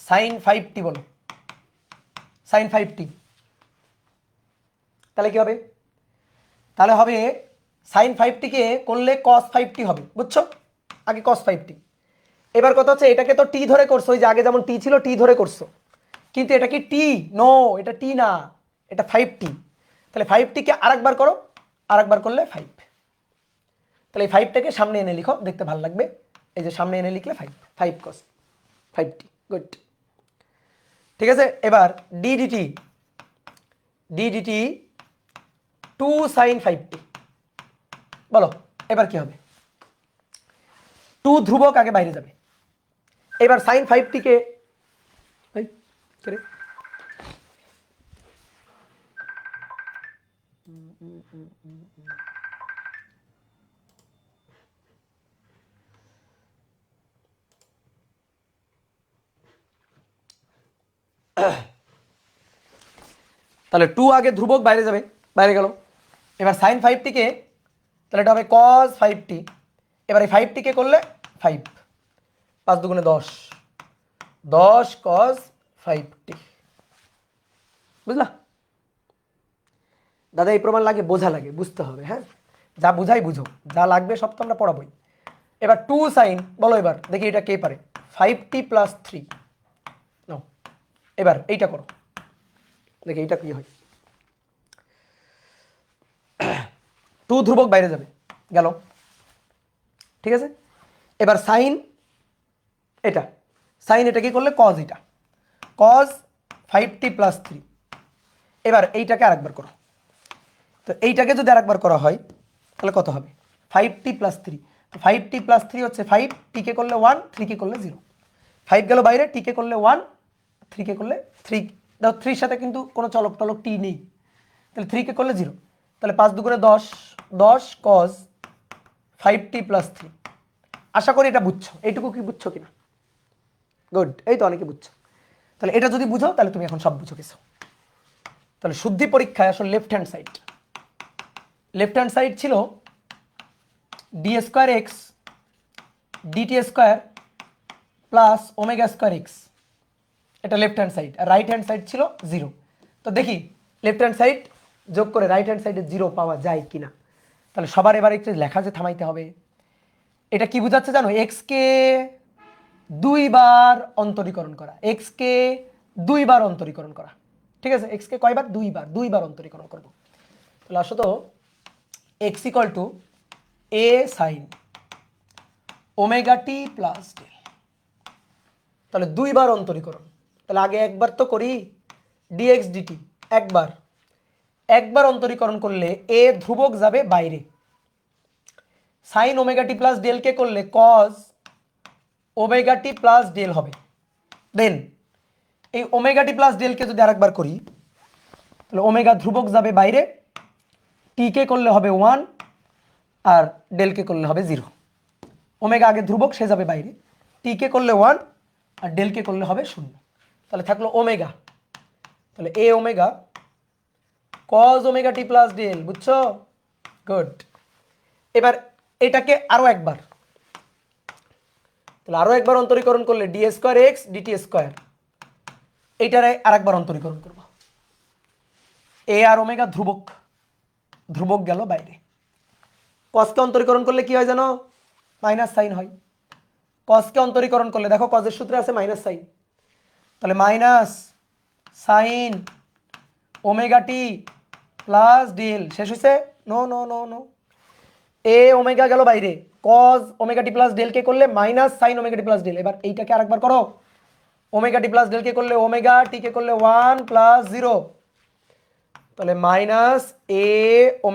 সাইন 5টি, বলো সাইন 5টি। তাহলে কি হবে? তাহলে হবে সাইন 5টিকে করলে cos 5টি হবে, বুঝছো? আগে cos 5টি। এবার কথা হচ্ছে এটাকে তো টি ধরে করছো, ওই যে আগে যেমন টি ছিল টি ধরে করছো, কিন্তু এটা কি টি? নো, এটা টি না, এটা 5টি। তাহলে 5টিকে আরেকবার করো, আরেকবার করলে 5। তাহলে এই 5টাকে সামনে এনে লিখো, দেখতে ভালো লাগবে। এই যে সামনে এনে লিখলে 5 cos 5টি। গুড, ঠিক আছে। এবার ডি ডিটি 2 সাইন 5টি, বলো এবার কি হবে? 2 ধ্রুবক আগে বাইরে যাবে। এবার সাইন 5টিকে তাহলে 2 আগে ধ্রুবক বাইরে যাবে, বাইরে গেল। এবার সাইন 5টিকে, তাহলে এটা হবে cos 5টি। এবার এই 5টিকে করলে 5, 5 দুগুণে 10, 10 cos 5টি। বুঝলা দাদা? এই প্রমাণ লাগে, বোঝা লাগে, বুঝতে হবে। হ্যাঁ, যা বুঝাই বুঝো, যা লাগবে সব তো আমরা পড়াবোই। এবার 2 সাইন, বলো এবার দেখি এটা কে পারে? 5টি প্লাস 3, নো এবার এইটা করো, দেখি এইটা কি হয়। 2 ধ্রুবক বাইরে যাবে, গেল, ঠিক আছে। এবার সাইন এটা, সাইন এটা কি করলে কজ, এটা কজ 5t + 3। এবার এইটাকে আরেকবার করো, তো এইটাকে যদি আরেকবার করা হয় তাহলে কত হবে, 5t + 3। তো 5t + 3 হচ্ছে 5, টিকে করলে 1, 3কে করলে 0। 5 গেল বাইরে, টিকে করলে 1, 3কে করলে 3। দেখো 3 সাথে কিন্তু কোনো চলক টলক টি নেই, তাহলে 3কে করলে 0। তাহলে 5 2 10, 10 cos 5t + 3। আশা করি এটা বুঝছো, এইটুকু কি বুঝছো কিনা? গুড, এই তো অনেকে বুঝছো। তাহলে এটা যদি বুঝো তাহলে তুমি এখন সব বুঝো কিছু। তাহলে শুদ্ধি পরীক্ষায় আসলে লেফট হ্যান্ড সাইড ছিল d² x dt² plus ω² x, এটা লেফট হ্যান্ড সাইড। আর রাইট হ্যান্ড সাইড ছিল 0। তো দেখি লেফট হ্যান্ড সাইড যোগ করে রাইট হ্যান্ড সাইডে 0 পাওয়া যায় কিনা। তাহলে সবার এবার একটু লেখা যে থামাইতে হবে। এটা কি বোঝাচ্ছে জানো, x কে 2 বার অন্তরীকরণ করা, x কে 2 বার অন্তরীকরণ করা, ঠিক আছে। x কে কয়বার, 2 বার অন্তরীকরণ করব। তাহলে আসো তো x = a sin ω t + del. তাহলে 2 বার অন্তরীকরণ, তাহলে আগে একবার তো করি, dx dt একবার অন্তরীকরণ করলে a ধ্রুবক যাবে বাইরে, sin ω t + ডেলকে করলে cos ω t + ডেল হবে। দেন এই ω t + ডেলকে যদি আরেকবার করি তাহলে ওমেগা ধ্রুবক যাবে বাইরে, টিকে করলে হবে 1 আর ডেলকে করলে হবে 0। ওমেগা আগে ধ্রুবক, সে যাবে বাইরে, টিকে করলে 1 আর ডেলকে করলে হবে 0। তাহলে থাকলো ওমেগা, তাহলে a omega cos ω t + del, বুঝছো? গুড। এবার এটাকে আরো একবার, তাহলে আরো একবার অন্তরীকরণ করলে d² x dt², এইটারে আরেকবার অন্তরীকরণ করব। a আর ওমেগা ধ্রুবক গেল বাইরে। কসকে অন্তরীকরণ করলে কি হয় জানো, মাইনাস সাইন হয়। কসকে অন্তরীকরণ করলে দেখো কজের সূত্রে আছে মাইনাস সাইন, তাহলে মাইনাস সাইন ω t + ডেল, শেষ হয়েছে। নো নো নো নো, এ ওমেগা গেল বাইরে, cos ω t + ডেলকে করলে মাইনাস সাইন ω t + ডেল। এবার এইটাকে আরেকবার করো, ω t + ডেলকে করলে ওমেগা, টিকে করলে 1 + 0, তাহলে minus a ω²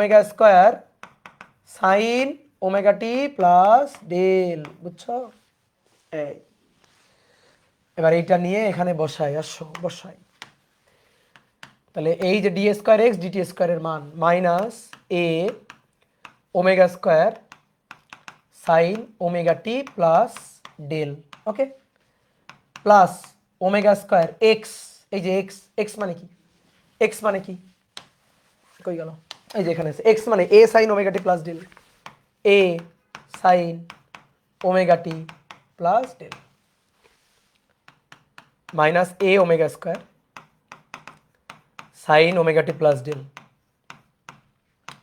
sine ω t + del, বুঝছো? এই এবার এইটা নিয়ে এখানে বসাই, আসো বসাই। তাহলে এই যে d² x dt² এর মান minus a ω² sine ω t + del, okay, plus ω² x, এই যে x মানে কি, x মানে কি, কই গেল, এই যে এখানে আছে, x মানে a sine ω t + del, a sine ω t + del minus a ω² sine ω t + del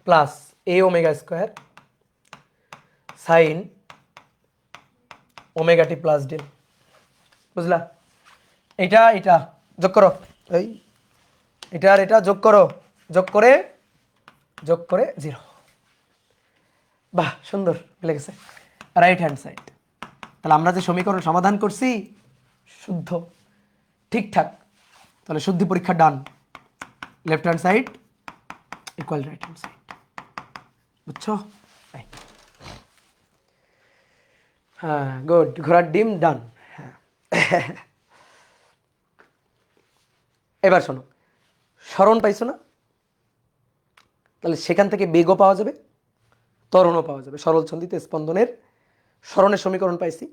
plus a ω² sine ω t + del, বুঝলা? এটা যোগ করো, এই এটা আর এটা যোগ করো, যোগ করে 0। বাহ, সুন্দর লেগেছে। রাইট হ্যান্ড সাইড, তাহলে আমরা যে সমীকরণ সমাধান করছি শুদ্ধ, ঠিকঠাক, তাহলে শুদ্ধি পরীক্ষা done. Left hand side equal right hand side, বুঝছো? হ্যাঁ, গুড, ঘোড়ার ডিম ডান। হ্যাঁ, এবার শোনো, স্মরণ পাইছো না? তাহলে সেখান থেকে বেগও পাওয়া যাবে, ত্বরণও পাওয়া যাবে। সরল ছন্দিতে স্পন্দনের স্মরণের সমীকরণ পাইছি,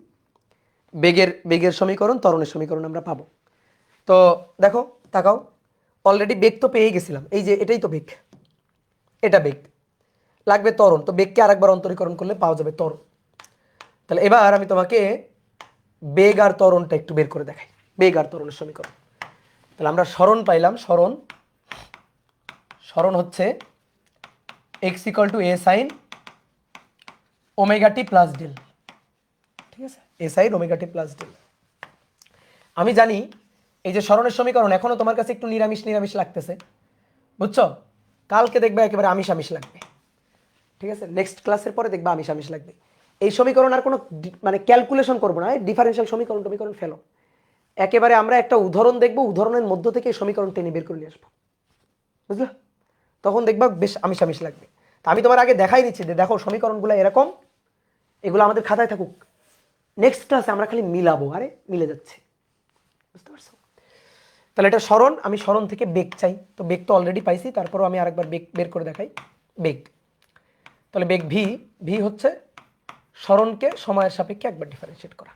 বেগের সমীকরণ, ত্বরণের সমীকরণ আমরা পাবো। তো দেখো, তাকাও, অলরেডি বেগ তো পেয়ে গেছিলাম, এই যে এটাই তো বেগ, এটা বেগ, লাগবে ত্বরণ, তো বেগকে আরেকবার অন্তরীকরণ করলে পাওয়া যাবে ত্বরণ। তাহলে এবার আমি তোমাকে বেগ আর ত্বরণটা একটু বের করে দেখাই, বেগ আর ত্বরণের সমীকরণ। তাহলে আমরা স্মরণ পাইলাম, স্মরণ হচ্ছে x = a sine ω t + del, ঠিক আছে, a সাইন ω t + ডেল। আমি জানি এই যে সরণের সমীকরণ এখনো তোমার কাছে একটু নিরামিষ নিরামিষ লাগতেছে, বুঝছো? কালকে দেখবে একেবারে আমিষ আমিষ লাগবে, ঠিক আছে? নেক্সট ক্লাসের পরে দেখবে আমিষ আমিষ লাগবে। এই সমীকরণ আর কোনো মানে ক্যালকুলেশন করবো না, ডিফারেন্সিয়াল সমীকরণ টমীকরণ ফেলো, একেবারে আমরা একটা উদাহরণ দেখবো, উদাহরণের মধ্য থেকে এই সমীকরণ টেনে বের করে নিয়ে আসবো, বুঝলা? তখন দেখবা বেশ আমিষ আমিষ লাগবে। তা আমি তোমার আগে দেখাই দিচ্ছি যে দেখো সমীকরণগুলো এরকম, এগুলো আমাদের খাতায় থাকুক, নেক্সট ক্লাসে আমরা খালি মিলাবো, আরে মিলে যাচ্ছে, বুঝতে পারছো? তাহলে এটা সরণ, আমি সরণ থেকে বেগ চাই, তো বেগ তো অলরেডি পাইছি, তারপরও আমি আরেকবার বেগ বের করে দেখাই। বেগ, তাহলে বেগ ভি, ভি হচ্ছে সরণকে সময়ের সাপেক্ষে একবার ডিফারেন্সিয়েট করা।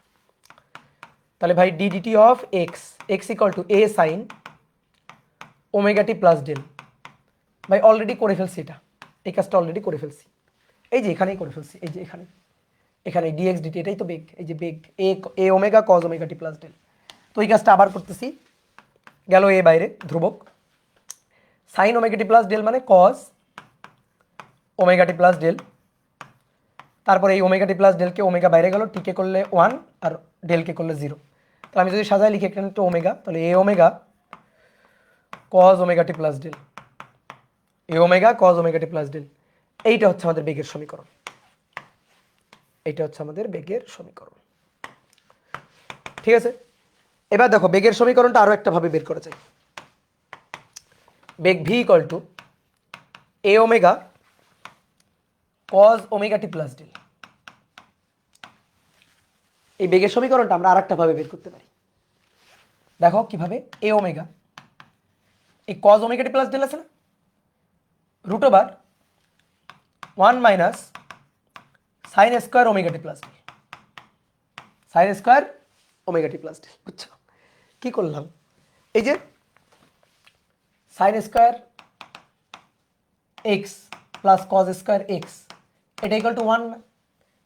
তাহলে ভাই d dt of x, x equal to a sine omega t plus del. ভাই অলরেডি করে ফেলছি, এটা এই কাজটা অলরেডি করে ফেলছি, এই যে এখানেই করে ফেলছি, এই যে এখানে এখানে ডিএক্স ডিটি, এটাই তো বেগ, এই যে বেগ এ, এ omega cos omega t plus del. তো এই কাজটা আবার করতেছি, গেল এ বাইরে ধ্রুবক, sign omega t plus del মানে cause omega t plus del, তারপরে এই ওমেগা টি প্লাস ডেলকে ওমেগা বাইরে গেল, টিকে করলে 1 আর ডেলকে করলে 0। তাহলে আমি যদি সাজাই লিখি এখানে একটু ওমেগা, তাহলে a omega cos omega t plus del, A omega cos omega t plus del. এইটা হচ্ছে আমাদের বেগের সমীকরণ, এইটা হচ্ছে আমাদের বেগের সমীকরণ, ঠিক আছে? এবার দেখো বেগের সমীকরণটা আরো একটা ভাবে বের করা যায়। বেগ v equal to a omega cos omega t plus del. এই বেগের সমীকরণটা আমরা আরেকটা ভাবে বের করতে পারি, দেখো কিভাবে। এ ওমেগা, এই cos omega t plus del আছে না, root over 1 minus sine square omega t plus del, sine square omega t plus del. বুঝছো কি করলাম? এই যে sine square x plus cos square x, এটা ইকুয়াল টু 1,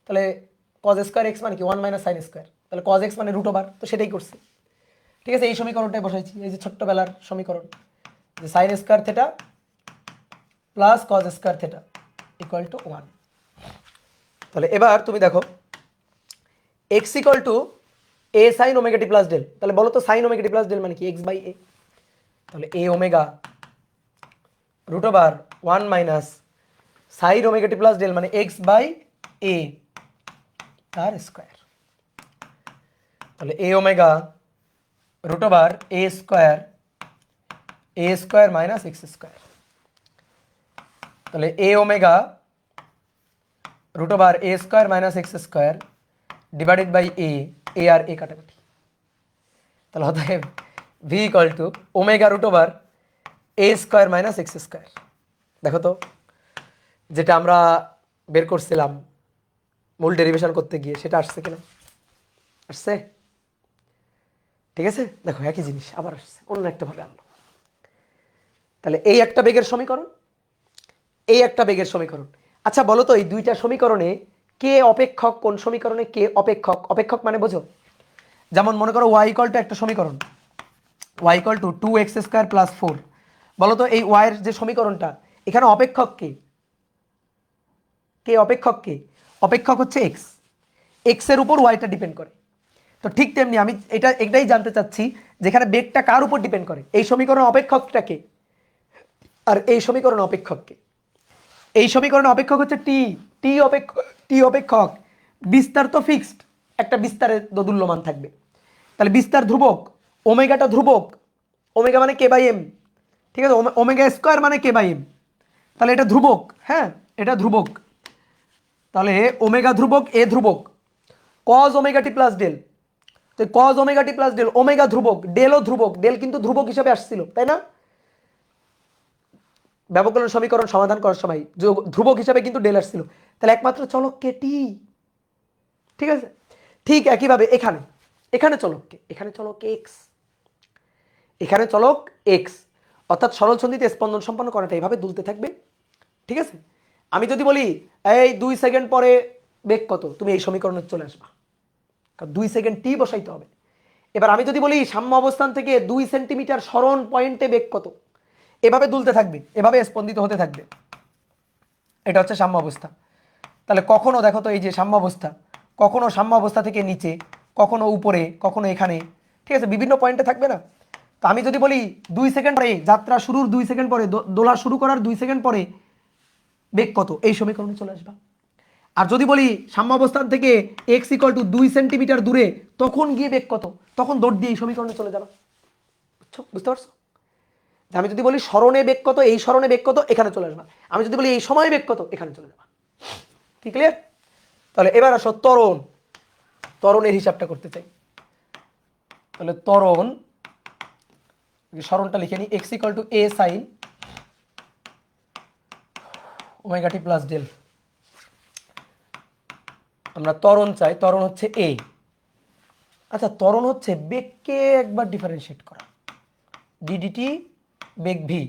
তাহলে কজ স্কোয়ার এক্স মানে কি 1 মাইনাস সাইন স্কোয়ার, তাহলে কজ এক্স মানে রুট ওভার, তো সেটাই করছি, ঠিক আছে? এই সমীকরণটাই বসাইছি, এই যে ছোট্টবেলার সমীকরণ, যে sine square theta plus cos square theta equal to 1। তাহলে এবার তুমি দেখো x equal to a sine omega t plus del, তাহলে বলো তো sine omega t plus del মানে কি এক্স বাই এ, তাহলে a omega root over 1 minus sine omega t plus del মানে এক্স বাই এ তার স্কোয়ার, তাহলে a omega root over a square minus x square, তাহলে a omega root over a square minus x square divided by a আর a কাটাকাটি, তাহলে অতএব v equal to omega root over a square minus x square. দেখো তো যেটা আমরা বের করছিলাম মূল ডেরিভেশন করতে গিয়ে, সেটা আসছে কিনা? আসছে, ঠিক আছে? দেখো একই জিনিস আবার আসছে, অন্য একটা ভাবে আনলো। তাহলে এই একটা বেগের সমীকরণ, এই একটা বেগের সমীকরণ। আচ্ছা বলো তো এই দুইটা সমীকরণে কে অপেক্ষক, কোন সমীকরণে কে অপেক্ষক? অপেক্ষক মানে বোঝো, যেমন মনে করো ওয়াই ইকুয়াল টু একটা সমীকরণ, y equal to 2x square plus 4, বলো তো এই ওয়াই এর যে সমীকরণটা, এখানে অপেক্ষক কে? কে অপেক্ষক কে? অপেক্ষক হচ্ছে এক্স, এক্স এর উপর ওয়াইটা ডিপেন্ড করে। তো ঠিক তেমনি আমি এটাই জানতে চাচ্ছি, যেখানে বেগটা কার উপর ডিপেন্ড করে, এই সমীকরণ অপেক্ষকটা কে, আর এই সমীকরণ অপেক্ষক কে? এই সমীকরণে অপেক্ষক হচ্ছে টি, টি অপেক্ষক, বিস্তার তো ফিক্সড, একটা বিস্তারের দোদুল্যমান থাকবে, তাহলে বিস্তার ধ্রুবক, ওমেগাটা ধ্রুবক, ওমেগা মানে কে বাই এম, ঠিক আছে? ওমেগা স্কোয়ার মানে কে বাই এম, তাহলে এটা ধ্রুবক, হ্যাঁ এটা ধ্রুবক, তাহলে ওমেগা ধ্রুবক এ ধ্রুবক, cause omega t plus del, তো cause omega t plus del, omega ধ্রুবক, ডেলও ধ্রুবক, ডেল কিন্তু ধ্রুবক হিসাবে আসছিল তাই না? ব্যবকলন সমীকরণ সমাধান করার সময় ধ্রুবক হিসাবে কিন্তু ডেল আসছিল, তাহলে একমাত্র চলক কে? টি, ঠিক আছে? ঠিক একইভাবে এখানে, এখানে চলক কে? এখানে চলক এক্স, এখানে চলক এক্স, অর্থাৎ সরল সন্ধিতে স্পন্দন সম্পন্ন করাটা এইভাবে দুলতে থাকবে, ঠিক আছে? আমি যদি বলি এই 2 সেকেন্ড পরে বেগ কত, তুমি এই সমীকরণে চলে আসবা, কারণ 2 সেকেন্ড টি বসাইতে হবে। এবার আমি যদি বলি সাম্য অবস্থান থেকে 2 সেন্টিমিটার সরণ পয়েন্টে বেগ কত, এভাবে দুলতে থাকবে, এভাবে স্পন্দিত হতে থাকবে, এটা হচ্ছে সাম্য অবস্থা। তাহলে কখনো দেখো তো এই যে সাম্য অবস্থা, কখনো সাম্য অবস্থা থেকে নিচে, কখনো উপরে, কখনো এখানে, ঠিক আছে? বিভিন্ন পয়েন্টে থাকবে না, তো আমি যদি বলি 2 সেকেন্ড পরে, যাত্রা শুরুর 2 সেকেন্ড পরে, দোলা শুরু করার 2 সেকেন্ড পরে বেগ কত, এই সমীকরণে চলে আসবা। আর যদি বলি সাম্যাবস্থান থেকে x = 2 সেন্টিমিটার দূরে, তখন গিয়ে বেগ কত, তখন দৌড় দিয়ে এই সমীকরণে চলে যাবা। বুঝছো, বুঝতে পারছো? আমি যদি বলি স্মরণে বেগ কত, এই স্মরণে বেগ কত, এখানে চলে আসবা। আমি যদি বলি এই সময়ে বেগ কত, এখানে চলে যাবা। কি ক্লিয়ার? তাহলে এবার আসো ত্বরণ, ত্বরণের হিসাবটা করতে চাই। তাহলে ত্বরণ, স্মরণটা লিখে নিই, x = a sin omega t plus del. আমরা ত্বরণ চাই, ত্বরণ হচ্ছে a। আচ্ছা, ত্বরণ হচ্ছে বেগকে একবার ডিফারেন্সিয়েট করা, ডিডিটি বেগ ভি,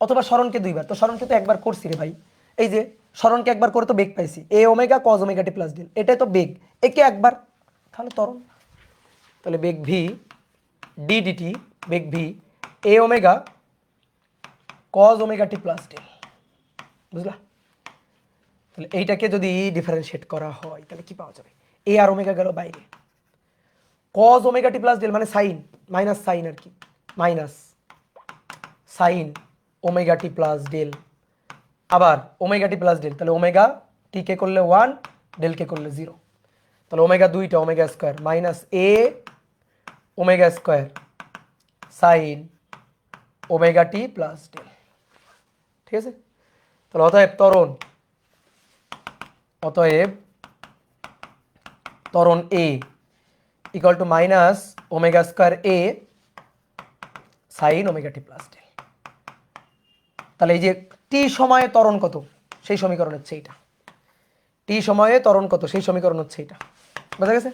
অথবা স্মরণকে দুইবার। তো স্মরণকে তো একবার করছি রে ভাই, এই যে স্মরণকে একবার করে তো বেগ পাইছি, a omega cos omega t plus del, এটাই তো বেগ, একে একবার, তাহলে ত্বরণ। তাহলে বেগ ভি ডিডিটি, বেগ v a omega cos omega t plus del. বুঝলা? তাহলে এইটাকে যদি ডিফারেন্সিয়েট করা হয় তাহলে কি পাওয়া যাবে, এ আর ওমেগা গেল বাইরে, cos omega t plus del মানে সাইন, মাইনাস সাইন আর কি, minus sine omega t plus del, আবার ওমেগা টি প্লাস ডেল, তাহলে ওমেগা টি কে করলে 1, ডেল কে করলে 0, তাহলে ওমেগা দুইটা, omega square minus a omega square sine omega t plus del. ঠিক আছে? তাহলে অতএব ত্বরণ, অতএব ত্বরণ a equal to minus omega square a sine omega t plus del. তাহলে এই যে টি সময়ে ত্বরণ কত, সেই সমীকরণ হচ্ছে এইটা। টি সময়ে ত্বরণ কত, সেই সমীকরণ হচ্ছে এইটা। বোঝা গেছে?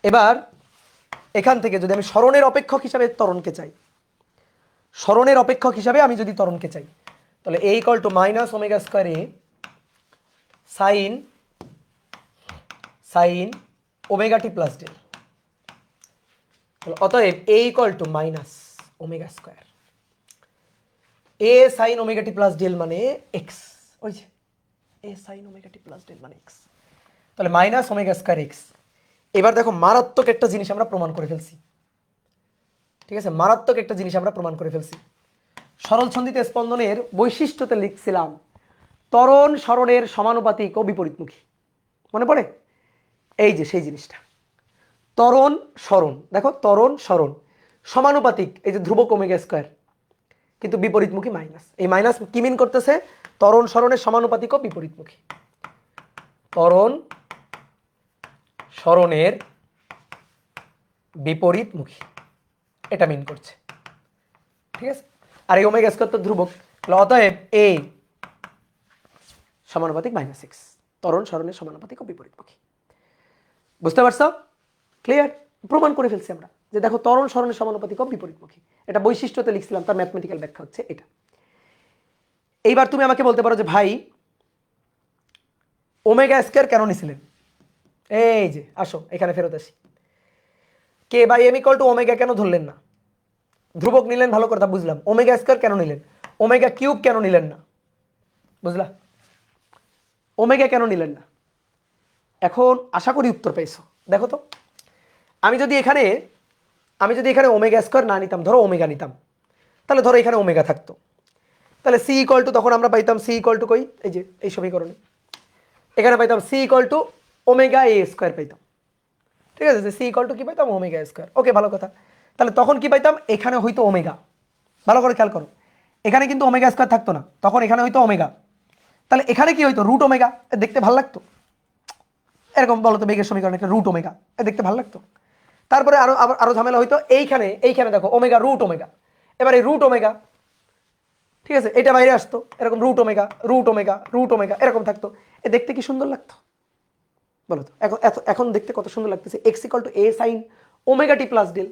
এবার এখান থেকে যদি আমি স্মরণের অপেক্ষক হিসাবে ত্বরণকে চাই, স্মরণের অপেক্ষক হিসাবে আমি যদি ত্বরণকে চাই, তাহলে a equal to minus omega square a sine sine omega t plus del. অতএব a equal to minus omega square a sine omega t plus del মানে এক্স, ওই যে a sine omega t plus del মানে x, তাহলে minus omega square x. এবার দেখো মারাত্মক একটা জিনিস আমরা প্রমাণ করে ফেলছি। ঠিক আছে, মারাত্মক একটা জিনিস আমরা প্রমাণ করে ফেলছি। সরল ছন্দিতে স্পন্দনের বৈশিষ্ট্যতে লিখছিলাম ত্বরণ স্মরণের সমানুপাতিক ও বিপরীতমুখী, মনে পড়ে? এই যে সেই জিনিসটা, ত্বরণ স্মরণ, দেখো ত্বরণ স্মরণ সমানুপাতিক, এই যে ধ্রুবক ওমেগা স্কোয়ার, কিন্তু বিপরীতমুখী মাইনাস। এই মাইনাস কি মিন করতেছে, ত্বরণ স্মরণের সমানুপাতিক ও বিপরীতমুখী, ত্বরণ স্মরণের বিপরীতমুখী, এটা মিন করছে। ঠিক আছে? আর এই ওমেগা স্কোয়ার তো ধ্রুবক, অতএব এ সমানুপাতিক মাইনাস এক্স, ত্বরণ স্মরণের সমানুপাতিক ও বিপরীতমুখী। বুঝতে পারছো? ক্লিয়ার? প্রমাণ করে ফেলছি আমরা যে দেখো ত্বরণ স্মরণের সমানুপাতিক ও বিপরীতমুখী, এটা বৈশিষ্ট্যতে লিখছিলাম, তার ম্যাথমেটিক্যাল ব্যাখ্যা হচ্ছে এটা। এইবার তুমি আমাকে বলতে পারো যে ভাই ওমেগা স্কোয়ার কেন নিছিলেন? এই যে আসো এখানে ফেরত আসি, k by m equal to omega কেন ধরলেন না? ধ্রুবক নিলেন, ভালো কথা বুঝলাম, ওমেগা স্কোয়ার কেন নিলেন? ওমেগা কিউব কেন নিলেন না? বুঝলা? ওমেগা কেন নিলেন না? এখন আশা করি উত্তর পেয়েছো। দেখো তো, আমি যদি এখানে ওমেগা স্কোয়ার না নিতাম, ধরো ওমেগা নিতাম, তাহলে ধরো এখানে ওমেগা থাকতো, তাহলে সি ইকুয়াল টু, তখন আমরা পাইতাম সি ইকুয়াল টু কই, এই যে এই সমীকরণে এখানে পাইতাম c equal to omega a square পাইতাম। ঠিক আছে, সি ইকুয়াল টু কি পাইতাম, ওমেগা স্কোয়ার। ওকে, ভালো কথা। তাহলে তখন কি পাইতাম, এখানে হয়তো ওমেগা, ভালো করে খেয়াল করো, এখানে কিন্তু ওমেগা স্কোয়ার থাকতো না, তখন এখানে হয়তো ওমেগা, তাহলে এখানে কি হয়তো রুট ওমেগা, দেখতে ভালো লাগতো। এরকম বলো তো বেগের সমীকরণ একটা রুট ওমেগা, দেখতে ভালো লাগতো। তারপরে আরো ঝামেলা হইতো, এইখানে দেখো ওমেগা রুট ওমেগা, এবার এই রুট ওমেগা, ঠিক আছে, এটা বাইরে আসতো, এরকম root omega root omega root omega এরকম থাকতো, দেখতে কি সুন্দর লাগতো বলো তো। এখন দেখতে কত সুন্দর লাগতেছে, x equal to a sine omega t plus del,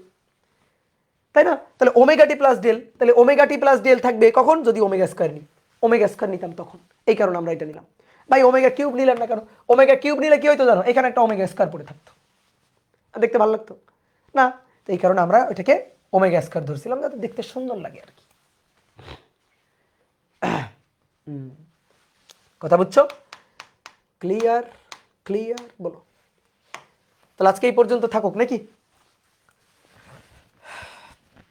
তাই না? তাহলে ওমেগা টি প্লাস ডেল, তাহলে ওমেগা টি প্লাস ডেল থাকবে কখন, যদি ওমেগা স্কোয়ার নিই, ওমেগা স্কোয়ার নিতাম তখন, এই কারণে আমরা এটা নিলাম। ভাই ওমেগা কিউব নিলাম না কেন? ওমেগা কিউব নিলে কি হইতো জানো, এখানে একটা ওমেগা স্কোয়ার পড়ে থাকতো, দেখতে ভালো লাগতো না, তো এই কারণে আমরা ওইটাকে ওমেগা স্কোয়ার ধরছিলাম, যাতে দেখতে সুন্দর লাগে আর কি। কথা বুঝছো? ক্লিয়ার? ক্লিয়ার বলো। তাহলে আজকে এই পর্যন্ত থাকুক নাকি?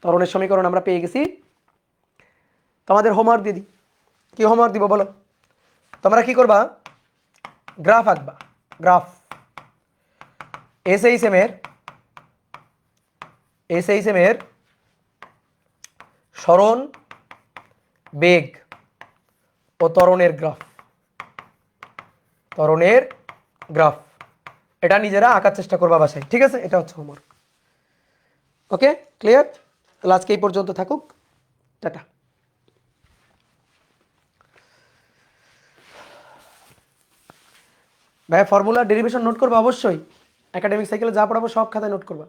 ত্বরণের সমীকরণ আমরা পেয়ে গেছি। তোমাদের হোমওয়ার্ক দিয়ে দিই। কি হোমওয়ার্ক দিব বলো? তোমরা কি করবা? গ্রাফ আঁকবা। গ্রাফ এসএইচএমের সরণ, বেগ ও ত্বরণের গ্রাফ। ত্বরণের গ্রাফ এটা নিজেরা আঁকার চেষ্টা করবা বাসায়, ঠিক আছে? এটা হচ্ছে হোমওয়ার্ক। ওকে, ক্লিয়ার? তাহলে আজকে এই পর্যন্ত থাকুক। টাটা। ভাই ফর্মুলা ডেরিভেশন নোট করবা অবশ্যই। একাডেমিক সাইকেলে যা পড়াবো সব খাতায় নোট করবা।